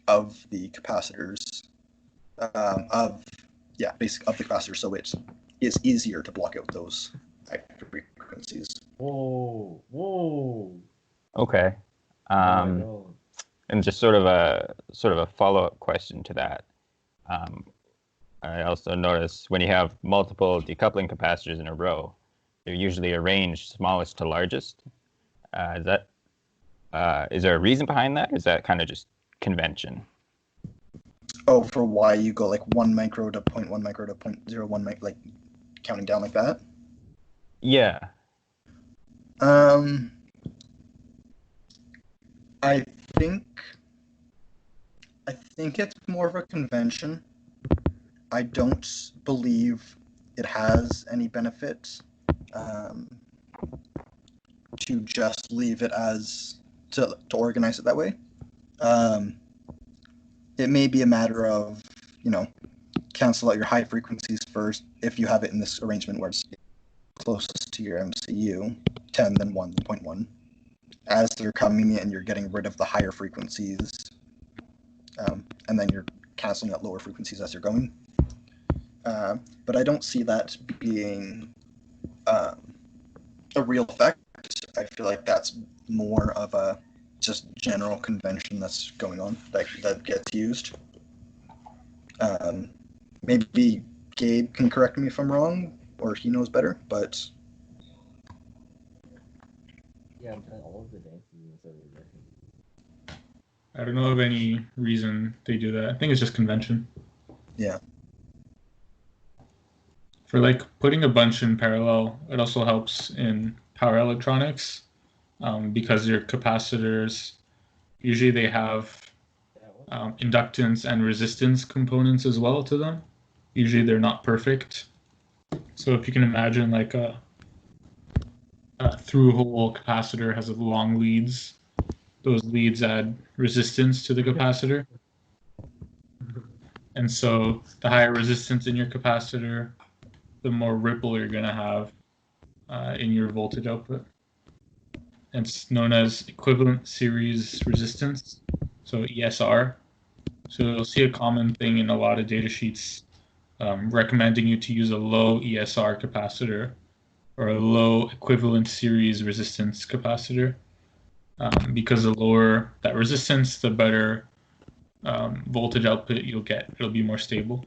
of the capacitors, of the capacitors, so it is easier to block out those high frequencies. Whoa. Okay. And just sort of a follow-up question to that. I also notice when you have multiple decoupling capacitors in a row, they're usually arranged smallest to largest. Is there a reason behind that? Or is that kind of just convention? Oh, for why you go like 1 micro to 0.1 micro to 0.01 micro, like counting down like that? Yeah. I think it's more of a convention. I don't believe it has any benefit to just leave it as to organize it that way. It may be a matter of, cancel out your high frequencies first if you have it in this arrangement where it's closest to your MCU, 10, then 1, then 0.1. As they're coming in, you're getting rid of the higher frequencies, and then you're canceling out lower frequencies as you're going. But I don't see that being a real effect. I feel like that's more of a just general convention that's going on that gets used. Maybe Gabe can correct me if I'm wrong, or he knows better, but Yeah, I'm trying all of the dances. I don't know of any reason they do that. I think it's just convention. Yeah. For like putting a bunch in parallel, it also helps in power electronics because your capacitors, usually they have inductance and resistance components as well to them. Usually they're not perfect. So if you can imagine like a through-hole capacitor has long leads, those leads add resistance to the capacitor. And so the higher resistance in your capacitor, the more ripple you're going to have in your voltage output. And it's known as equivalent series resistance, so ESR. So you'll see a common thing in a lot of data sheets recommending you to use a low ESR capacitor or a low equivalent series resistance capacitor. Because the lower that resistance, the better voltage output you'll get. It'll be more stable.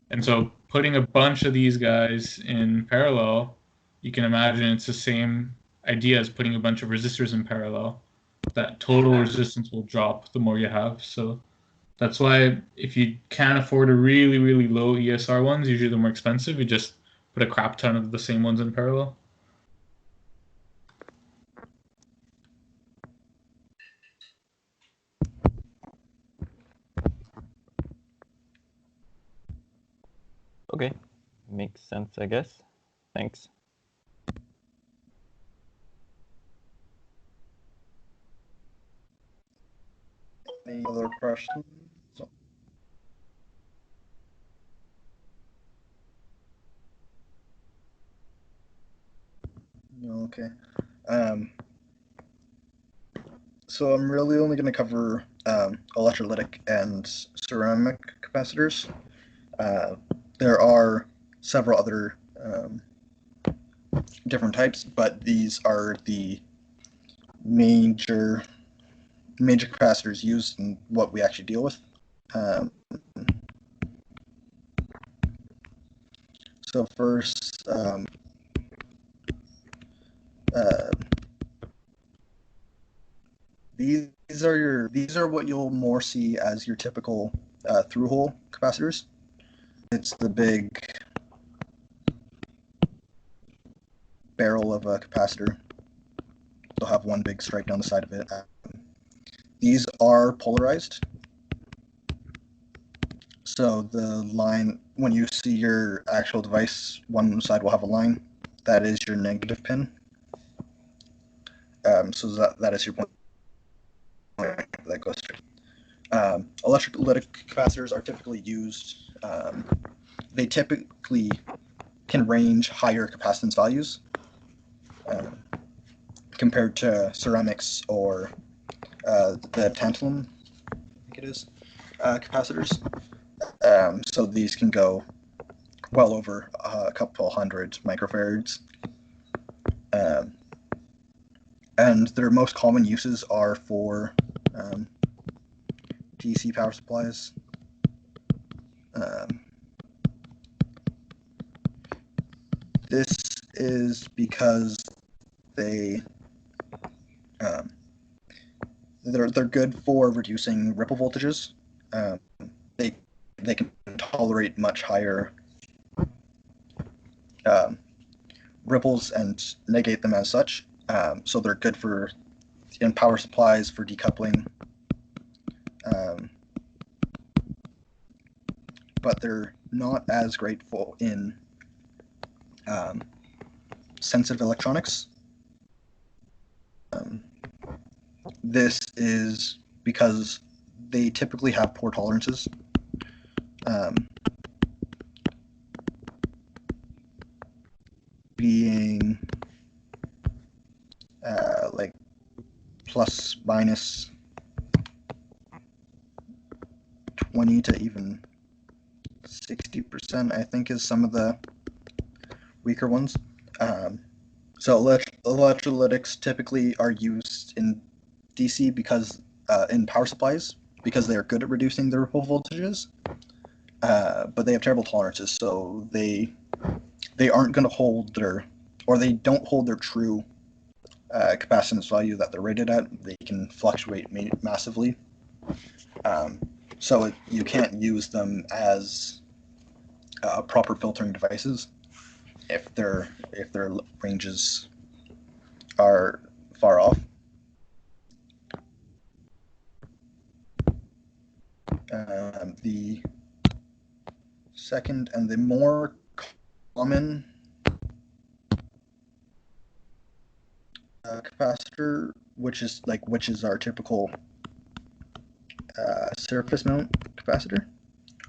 And so putting a bunch of these guys in parallel, you can imagine it's the same idea as putting a bunch of resistors in parallel. That total resistance will drop the more you have. So that's why if you can't afford a really, really low ESR ones, usually they're more expensive, you just put a crap ton of the same ones in parallel. Okay. Makes sense, I guess. Thanks. Any other questions? Okay. So I'm really only going to cover electrolytic and ceramic capacitors. There are several other different types, but these are the major capacitors used in what we actually deal with. So first, these are what you'll more see as your typical through-hole capacitors. It's the big barrel of a capacitor. They'll have one big stripe down the side of it. These are polarized. So the line, when you see your actual device, one side will have a line. That is your negative pin. So that is your point that goes through. Electrolytic capacitors are typically used. They typically can range higher capacitance values compared to ceramics or the tantalum, I think it is, capacitors. So these can go well over a couple hundred microfarads. And their most common uses are for DC power supplies. This is because they're good for reducing ripple voltages. They can tolerate much higher ripples and negate them as such. So they're good for in power supplies for decoupling. But they're not as grateful in sensitive electronics. This is because they typically have poor tolerances. Being like plus minus 20 to even 60%, I think, is some of the weaker ones. So electrolytics typically are used in DC because in power supplies because they are good at reducing the ripple voltages, but they have terrible tolerances, so they aren't going to hold their, or they don't hold their true capacitance value that they're rated at. They can fluctuate massively. So you can't use them as proper filtering devices if their ranges are far off. The second and the more common capacitor, which is our typical surface mount capacitor,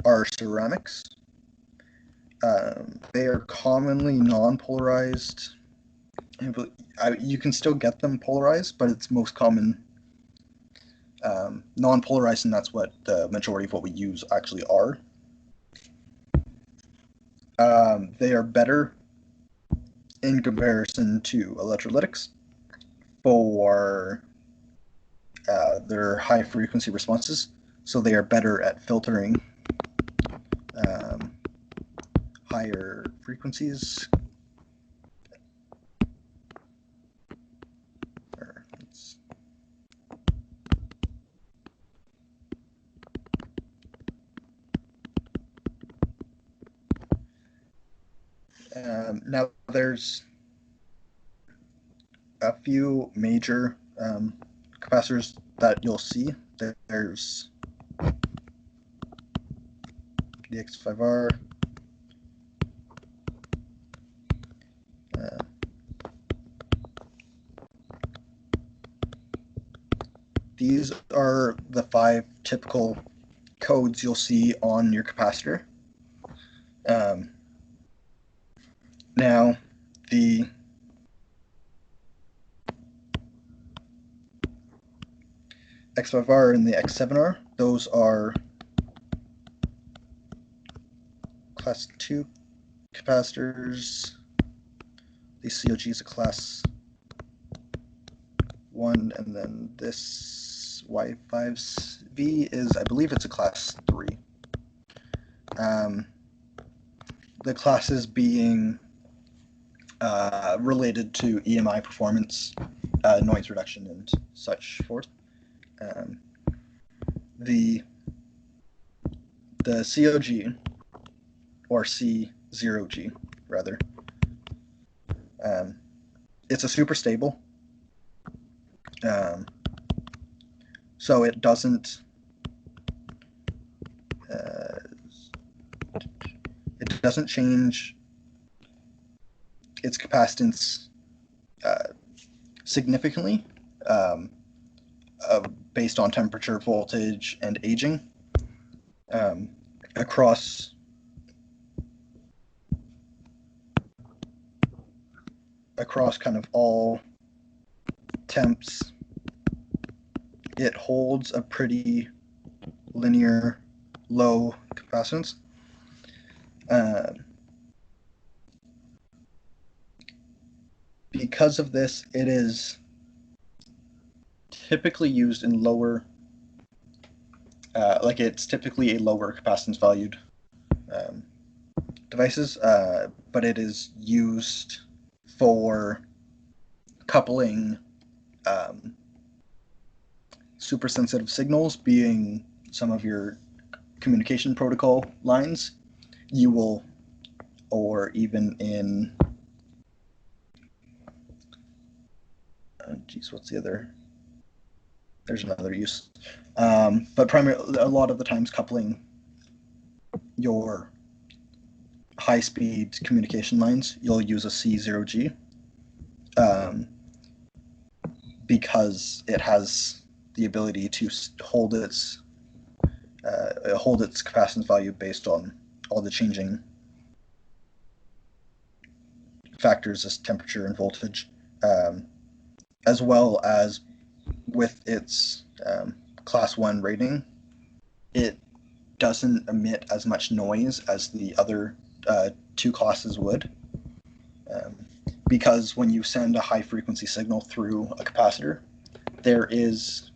are ceramics. They are commonly non-polarized. You can still get them polarized, but it's most common non-polarized, and that's what the majority of what we use actually are. They are better in comparison to electrolytics for their high frequency responses. So they are better at filtering higher frequencies. Now there's a few major capacitors that you'll see. There's the X5R, these are the 5 typical codes you'll see on your capacitor. Now, the X5R and the X7R, those are class 2 capacitors. The COG is a class 1, and then this Y5V is, I believe it's a class 3. The classes being related to EMI performance, noise reduction, and such forth. The the COG, or C0G rather, it's a super stable. So it doesn't change its capacitance significantly based on temperature, voltage, and aging across kind of all temps. It holds a pretty linear low capacitance. Because of this, it is typically used in lower, it's typically a lower capacitance valued devices, but it is used for coupling super sensitive signals, being some of your communication protocol lines. You will, or even in, what's the other? There's another use, but primarily a lot of the times coupling your high-speed communication lines, you'll use a C0G because it has the ability to hold its capacitance value based on all the changing factors as temperature and voltage, as well as with its class 1 rating, it doesn't emit as much noise as the other two classes would, because when you send a high frequency signal through a capacitor, there is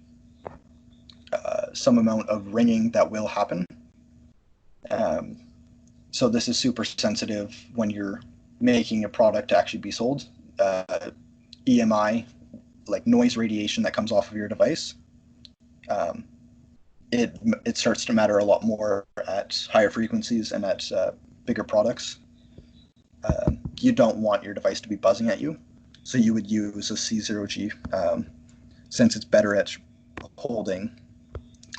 some amount of ringing that will happen. So this is super sensitive when you're making a product to actually be sold. EMI, like noise radiation that comes off of your device, it starts to matter a lot more at higher frequencies and at bigger products. You don't want your device to be buzzing at you, so you would use a C0G since it's better at holding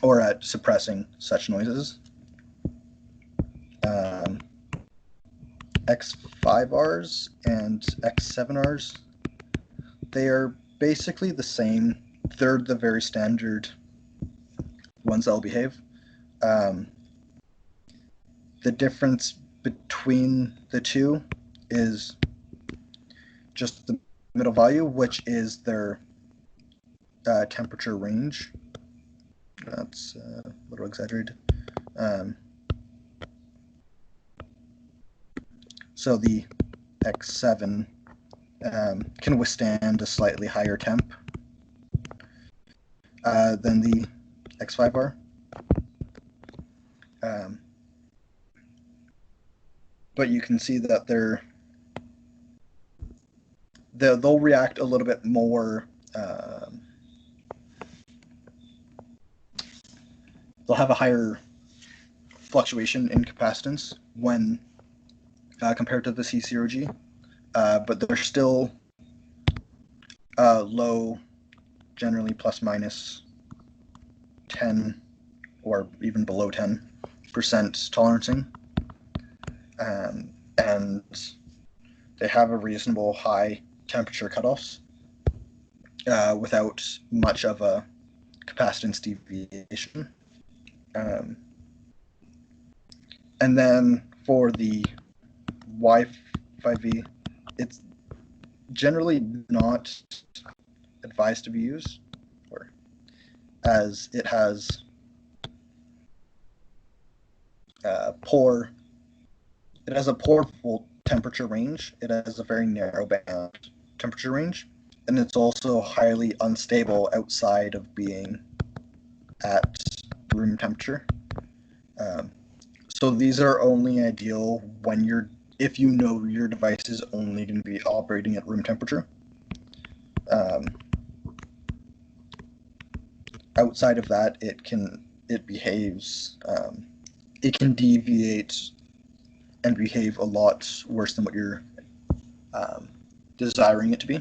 or at suppressing such noises. X5Rs and X7Rs, they are basically the same. They're the very standard ones that'll behave. The difference between the two is just the middle value, which is their temperature range. That's a little exaggerated. So the X7 can withstand a slightly higher temp than the X5R. But you can see that they'll react a little bit more. They'll have a higher fluctuation in capacitance when compared to the C0G, but they're still low, generally plus minus 10 or even below 10% tolerancing, and they have a reasonable high temperature cutoffs without much of a capacitance deviation. And then for the Wi-Fi, it's generally not advised to be used, or as it has a poor temperature range. It has a very narrow band temperature range, and it's also highly unstable outside of being at room temperature. So these are only ideal when if you know your device is only going to be operating at room temperature. Outside of that, it behaves it can deviate and behave a lot worse than what you're desiring it to be.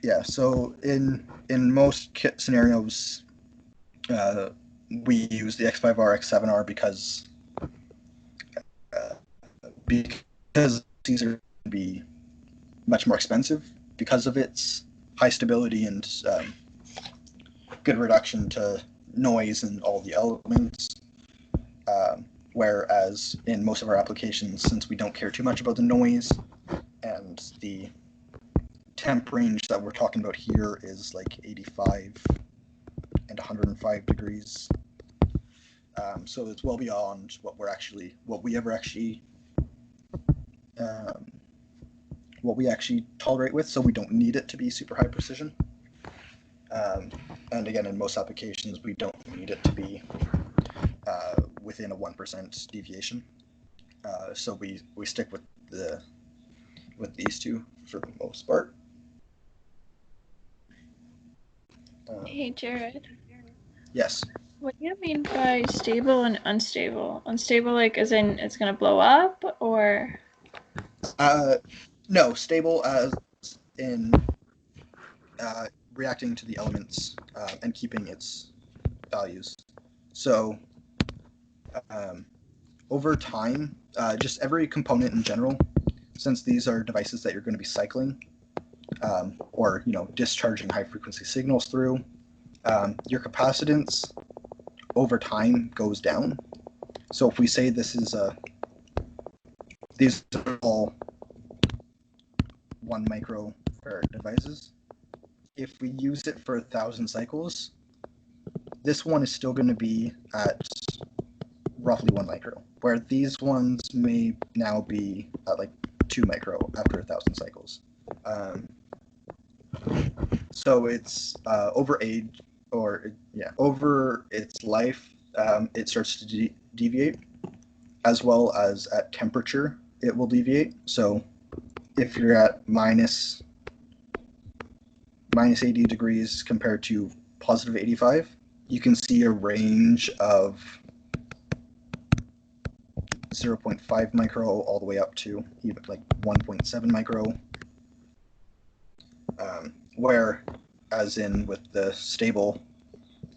Yeah, so in most kit scenarios, we use the X5R, X7R because these are going to be much more expensive because of its high stability and good reduction to noise and all the elements. Whereas in most of our applications, since we don't care too much about the noise and the temp range that we're talking about here is like 85 and 105 degrees. So it's well beyond what we actually tolerate with, so we don't need it to be super high precision. And again, in most applications, we don't need it to be within a 1% deviation. So we stick with these two for the most part. Hey, Jarod. Yes. What do you mean by stable and unstable? Unstable, like as in it's gonna blow up, or? No, stable as in reacting to the elements and keeping its values. So over time, just every component in general, since these are devices that you're going to be cycling or discharging high frequency signals through, your capacitance over time goes down. So if we say this is these are all 1 microfarad devices, if we use it for 1,000 cycles, this one is still going to be at roughly 1 micro, where these ones may now be at like 2 micro after 1,000 cycles. So it's over its life, it starts to deviate, as well as at temperature, it will deviate. So if you're at minus 80 degrees compared to positive 85, you can see a range of 0.5 micro all the way up to even like 1.7 micro. Where, as in with the stable,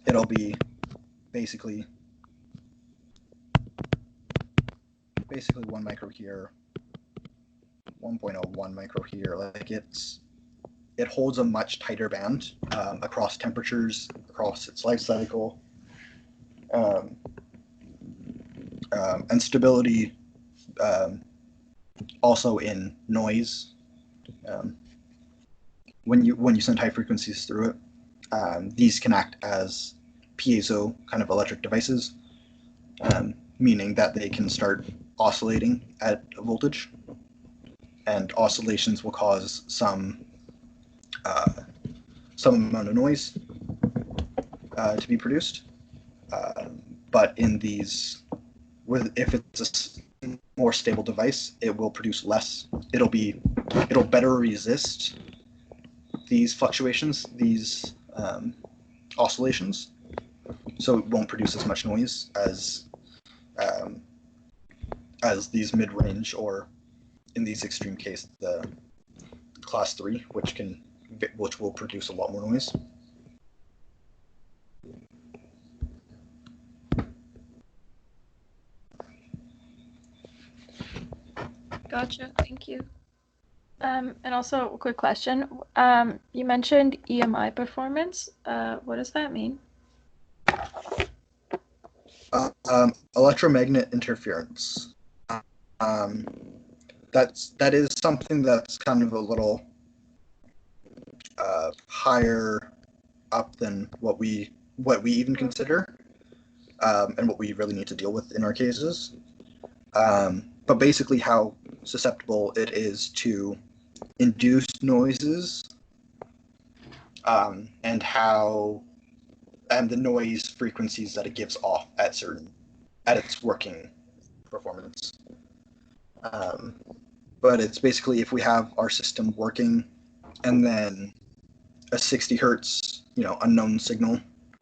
it'll be basically 1 micro here, 1.01 micro here. Like it holds a much tighter band across temperatures, across its life cycle, and stability, also in noise. When you send high frequencies through it, these can act as piezo kind of electric devices, meaning that they can start oscillating at a voltage, and oscillations will cause some amount of noise to be produced. But in these, if it's a more stable device, it will produce less. It'll better resist these fluctuations, these oscillations, so it won't produce as much noise as these mid-range, or in these extreme cases, the class 3, which will produce a lot more noise. Gotcha. Thank you. And also, a quick question. You mentioned EMI performance. What does that mean? Electromagnet interference. That is something that's kind of a little higher up than what we even consider, and what we really need to deal with in our cases. But basically, how susceptible it is to induced noises, and the noise frequencies that it gives off at its working performance. But it's basically, if we have our system working and then a 60 hertz, unknown signal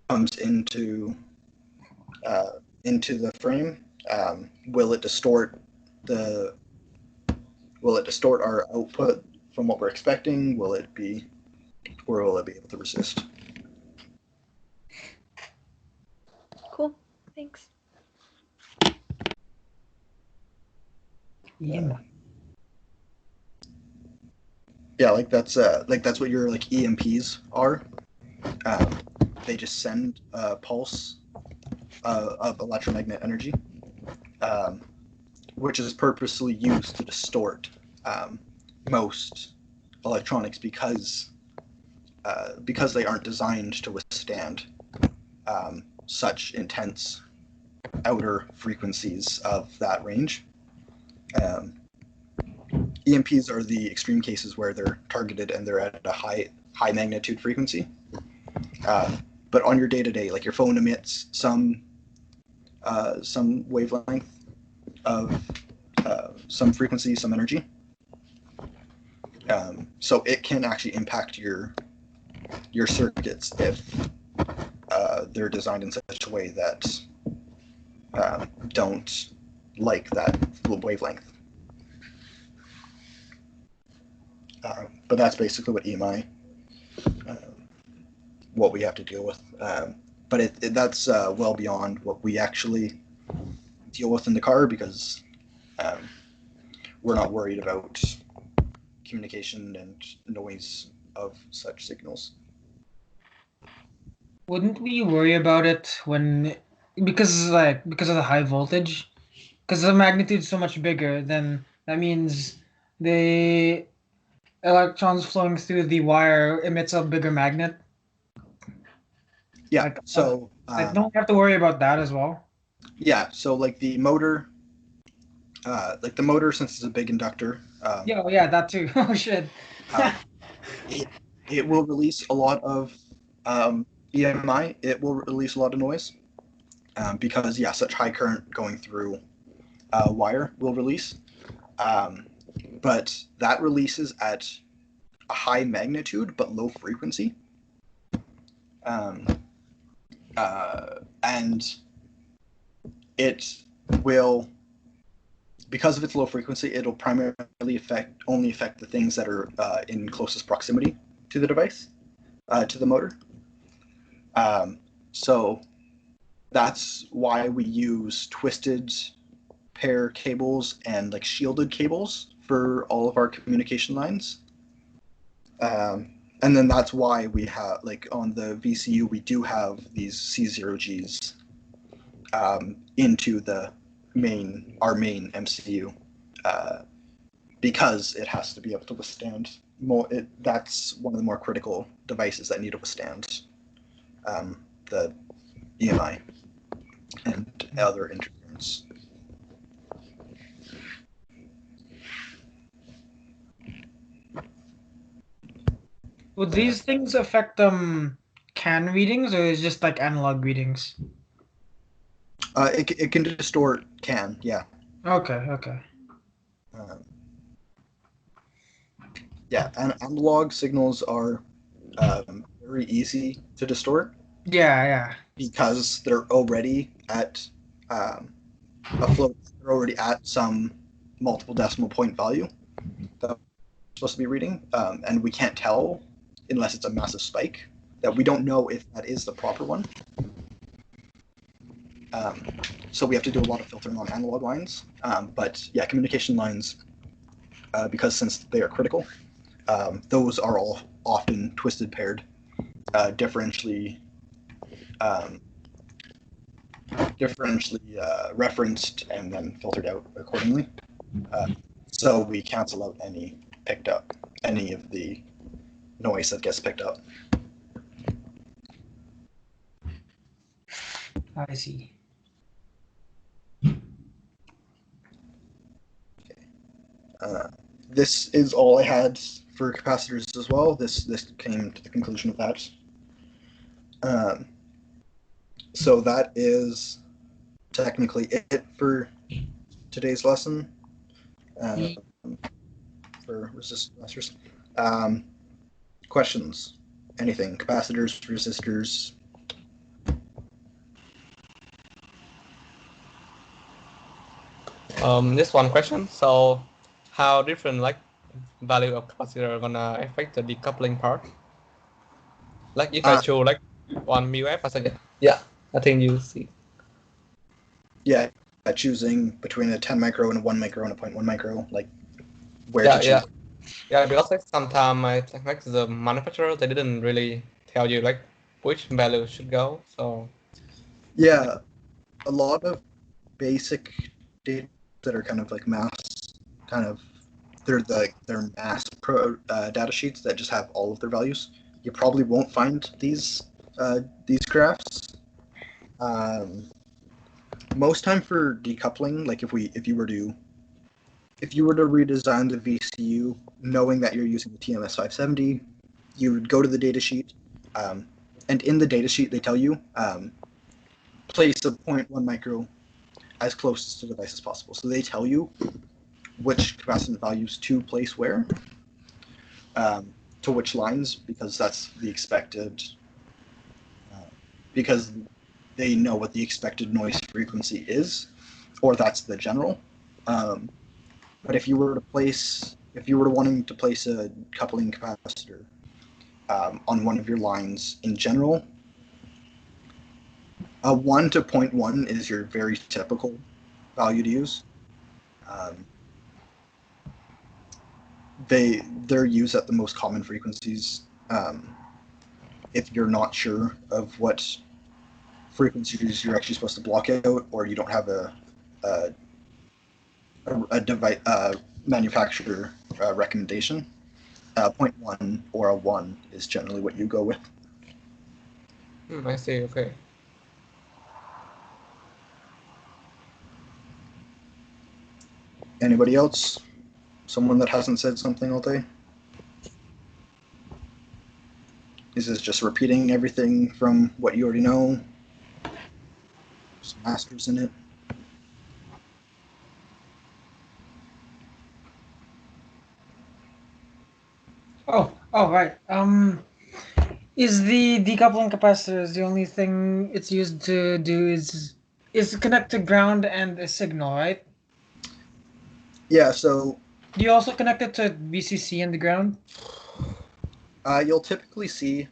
comes into the frame. Will it distort our output from what we're expecting? Will it be able to resist? Cool. Thanks. Yeah. Yeah, that's what your EMPs are. They just send a pulse of electromagnetic energy, which is purposely used to distort most electronics because they aren't designed to withstand such intense outer frequencies of that range. EMPs are the extreme cases where they're targeted and they're at a high magnitude frequency. But on your day-to-day, your phone emits some wavelength of some frequency, some energy. So it can actually impact your circuits if they're designed in such a way that don't like that wavelength. But that's basically what EMI, what we have to deal with. But that's well beyond what we actually deal with in the car, because we're not worried about communication and noise of such signals. Wouldn't we worry about it because of the high voltage? Because the magnitude is so much bigger, then that means the electrons flowing through the wire emits a bigger magnet. Yeah. So don't we have to worry about that as well? Yeah. So the motor, since it's a big inductor. Yeah, that too. Oh shit. It will release a lot of EMI. It will release a lot of noise because such high current going through wire will release. But that releases at a high magnitude but low frequency. And it will, because of its low frequency, it'll primarily only affect the things that are in closest proximity to the device, to the motor. So that's why we use twisted pair cables and shielded cables for all of our communication lines. And then that's why we have, on the VCU, we do have these C0Gs into our main MCU, because it has to be able to withstand more. That's one of the more critical devices that need to withstand the EMI and other interference. Would these things affect CAN readings, or is it just analog readings? It can distort CAN, yeah. Okay. And analog signals are very easy to distort. Yeah. Because they're already at a float. They're already at some multiple decimal point value that we're supposed to be reading, and we can't tell unless it's a massive spike that we don't know if that is the proper one. So we have to do a lot of filtering on analog lines. But communication lines, because since they are critical, those are all often twisted paired, differentially referenced and then filtered out accordingly. So we cancel out any of the noise that gets picked up. I see. This is all I had for capacitors as well. This came to the conclusion of that. So that is technically it for today's lesson for resistors. Questions? Anything? Capacitors, resistors? Just one question. So, how different like value of capacitor are gonna affect the decoupling part? Like if I show like 1 μF per second, yeah, I think you see. Yeah, choosing between a 10 micro and a 1 micro and a 0.1 micro, like where Yeah, to choose. yeah. Because like sometimes like the manufacturer they didn't really tell you like which value should go. So Yeah, a lot of basic data that are kind of like mass, they're mass data sheets that just have all of their values. You probably won't find these graphs. Most time for decoupling, like if you were to redesign the VCU, knowing that you're using the TMS 570, you would go to the datasheet, and in the datasheet they tell you place a 0.1 micro as close to the device as possible. So they tell you which capacitance values to place where, to which lines, because that's the expected, because they know what the expected noise frequency is, or that's the general. But if you were wanting to place a coupling capacitor on one of your lines in general, a 1 to 0.1 is your very typical value to use. They're used at the most common frequencies. If you're not sure of what frequencies you're actually supposed to block out, or you don't have a device manufacturer recommendation, 0.1 or a 1 is generally what you go with. I see. Okay. Anybody else? Someone that hasn't said something all day? Is this just repeating everything from what you already know? Some masters in it? Oh, right. Is the decoupling capacitor the only thing it's used to do is connect to ground and a signal, right? Yeah, so Do you also connect it to VCC and the ground? you'll typically see,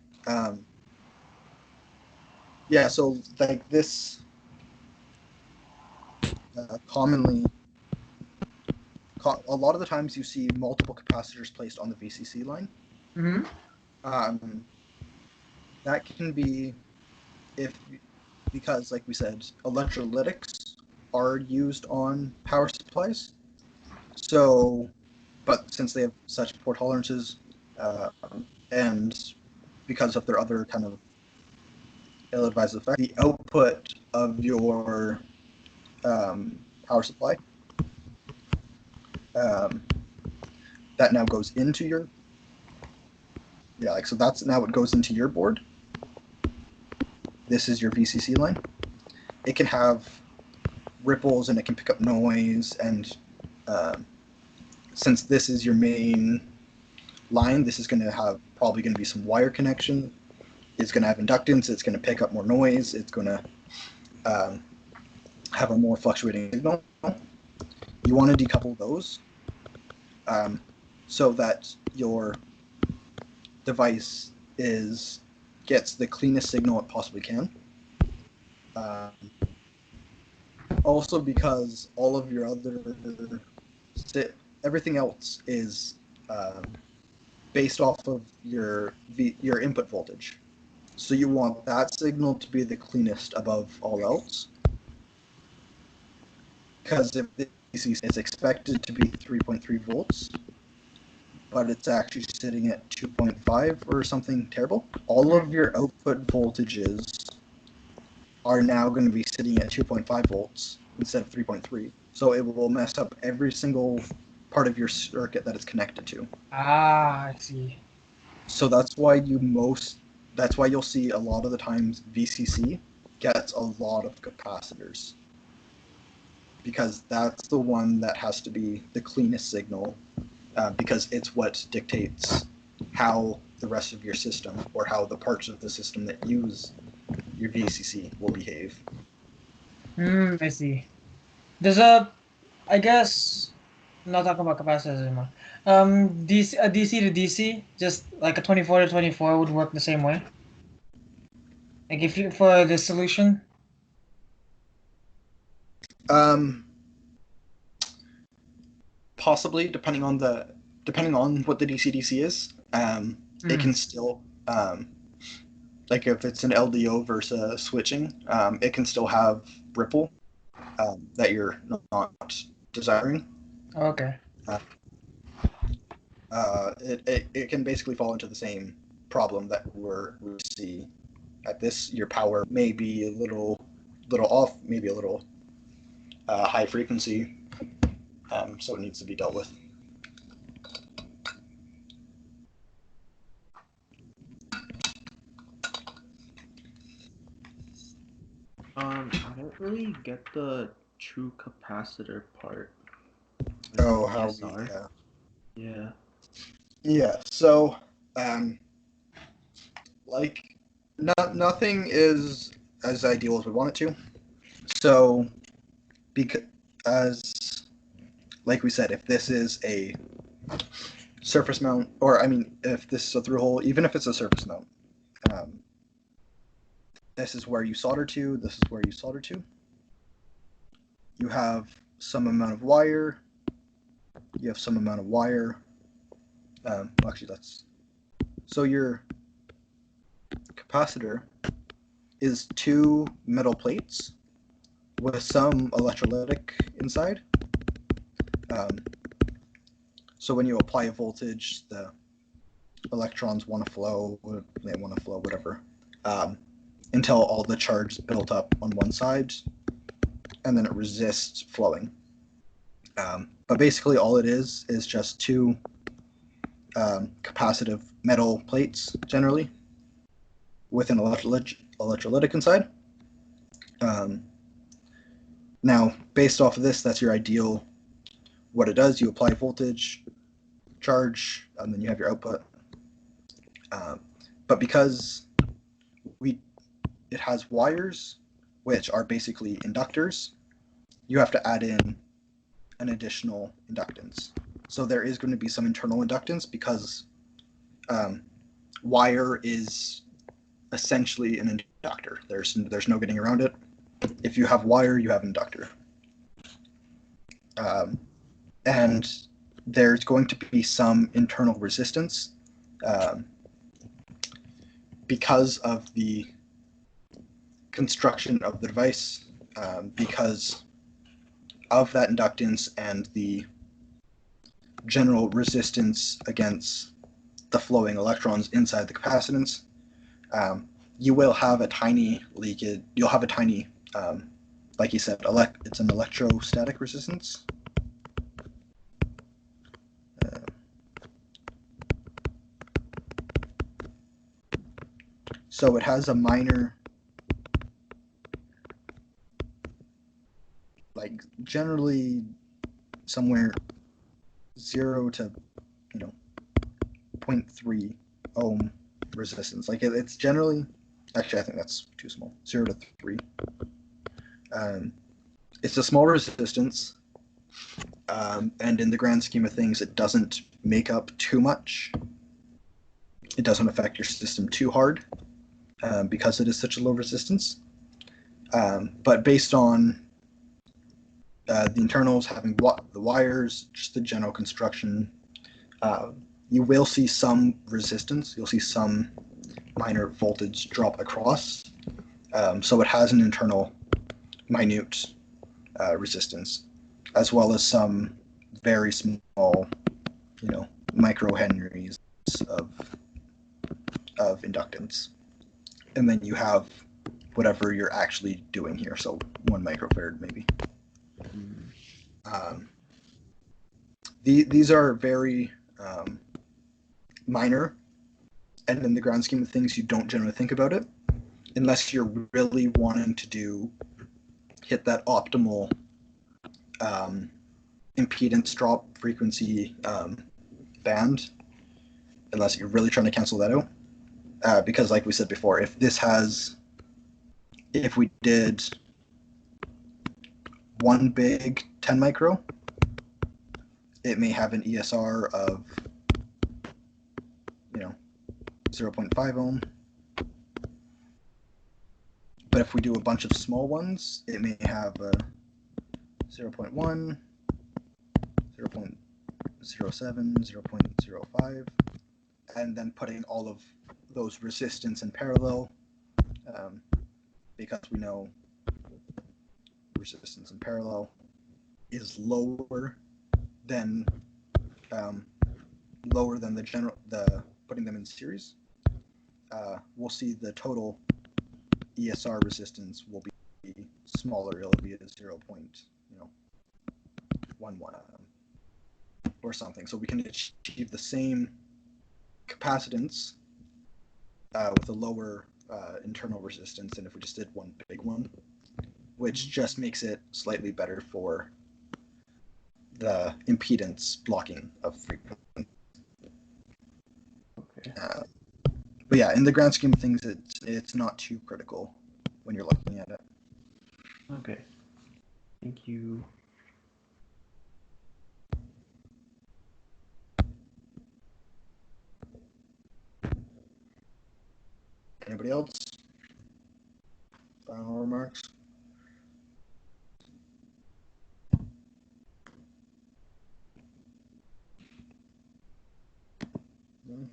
yeah, so like this, commonly, a lot of the times you see multiple capacitors placed on the VCC line. Mm-hmm. That can be because, like we said, electrolytics are used on power supplies. So, but since they have such poor tolerances, and because of their other kind of ill-advised effect, the output of your power supply that now goes into your so that's now what goes into your board. This is your VCC line. It can have ripples and it can pick up noise, and since this is your main line, this is going to have probably going to be some wire connection. It's going to have inductance. It's going to pick up more noise. It's going to have a more fluctuating signal. You want to decouple those so that your device gets the cleanest signal it possibly can. Also, because all of your everything else is based off of your input voltage. So you want that signal to be the cleanest above all else. Because if it's expected to be 3.3 volts, but it's actually sitting at 2.5 or something terrible, all of your output voltages are now going to be sitting at 2.5 volts instead of 3.3. So it will mess up every single part of your circuit that it's connected to. Ah, I see. So that's why you'll see a lot of the times VCC gets a lot of capacitors, because that's the one that has to be the cleanest signal, because it's what dictates how the rest of your system, or how the parts of the system that use your VCC will behave. I see. I guess, I'm not talking about capacitors anymore. A DC to DC, just like a 24 to 24 would work the same way. Like if you for the solution. Possibly, depending on what the DC-DC is. It can still, like if it's an LDO versus switching, it can still have ripple that you're not desiring. Okay. It can basically fall into the same problem that we see at this. Your power may be a little off, maybe a little high frequency, so it needs to be dealt with. I don't really get the true capacitor part. Oh, how DSR. Yeah. Yeah. So, like, nothing is as ideal as we want it to. So, because, like we said, if this is a surface mount, or I mean, if this is a through hole, even if it's a surface mount, this is where you solder to. This is where you solder to. You have some amount of wire. You have some amount of wire. Actually, so your capacitor is 2 metal plates with some electrolytic inside. So when you apply a voltage, the electrons want to flow, whatever, until all the charge is built up on one side, and then it resists flowing. But basically all it is just 2 capacitive metal plates, generally, with an electrolytic inside. Now, based off of this, that's your ideal. What it does, you apply voltage, charge, and then you have your output. But because it has wires, which are basically inductors, you have to add in an additional inductance. So there is going to be some internal inductance because wire is essentially an inductor. There's no getting around it. If you have wire, you have inductor. And there's going to be some internal resistance because of the construction of the device, because of that inductance and the general resistance against the flowing electrons inside the capacitance. You will have a tiny leakage. You'll have a tiny, like you said, it's an electrostatic resistance. So it has a minor, like generally somewhere 0 to 0.3 ohm resistance. Like it's generally, actually I think that's too small, 0 to 3. It's a small resistance, and in the grand scheme of things, it doesn't make up too much. It doesn't affect your system too hard because it is such a low resistance. But based on the internals, having the wires, just the general construction, you will see some resistance. You'll see some minor voltage drop across. So it has an internal minute resistance, as well as some very small, microhenries of inductance. And then you have whatever you're actually doing here, so 1 microfarad maybe. These are very minor, and in the grand scheme of things, you don't generally think about it unless you're really wanting to hit that optimal impedance drop frequency band. unless you're really trying to cancel that out. Because like we said before, if we did one big 10 micro, it may have an ESR of 0.5 ohm. But if we do a bunch of small ones, it may have a 0.1, 0.07, 0.05, and then putting all of those resistance in parallel, because we know resistance in parallel is lower than the putting them in series. We'll see the total ESR resistance will be smaller. It'll be at 0.11 or something. So we can achieve the same capacitance with a lower internal resistance than if we just did one big one, which just makes it slightly better for the impedance blocking of frequency. Okay. But yeah, in the grand scheme of things, it's not too critical when you're looking at it. Okay. Thank you. Anybody else? Final remarks? No?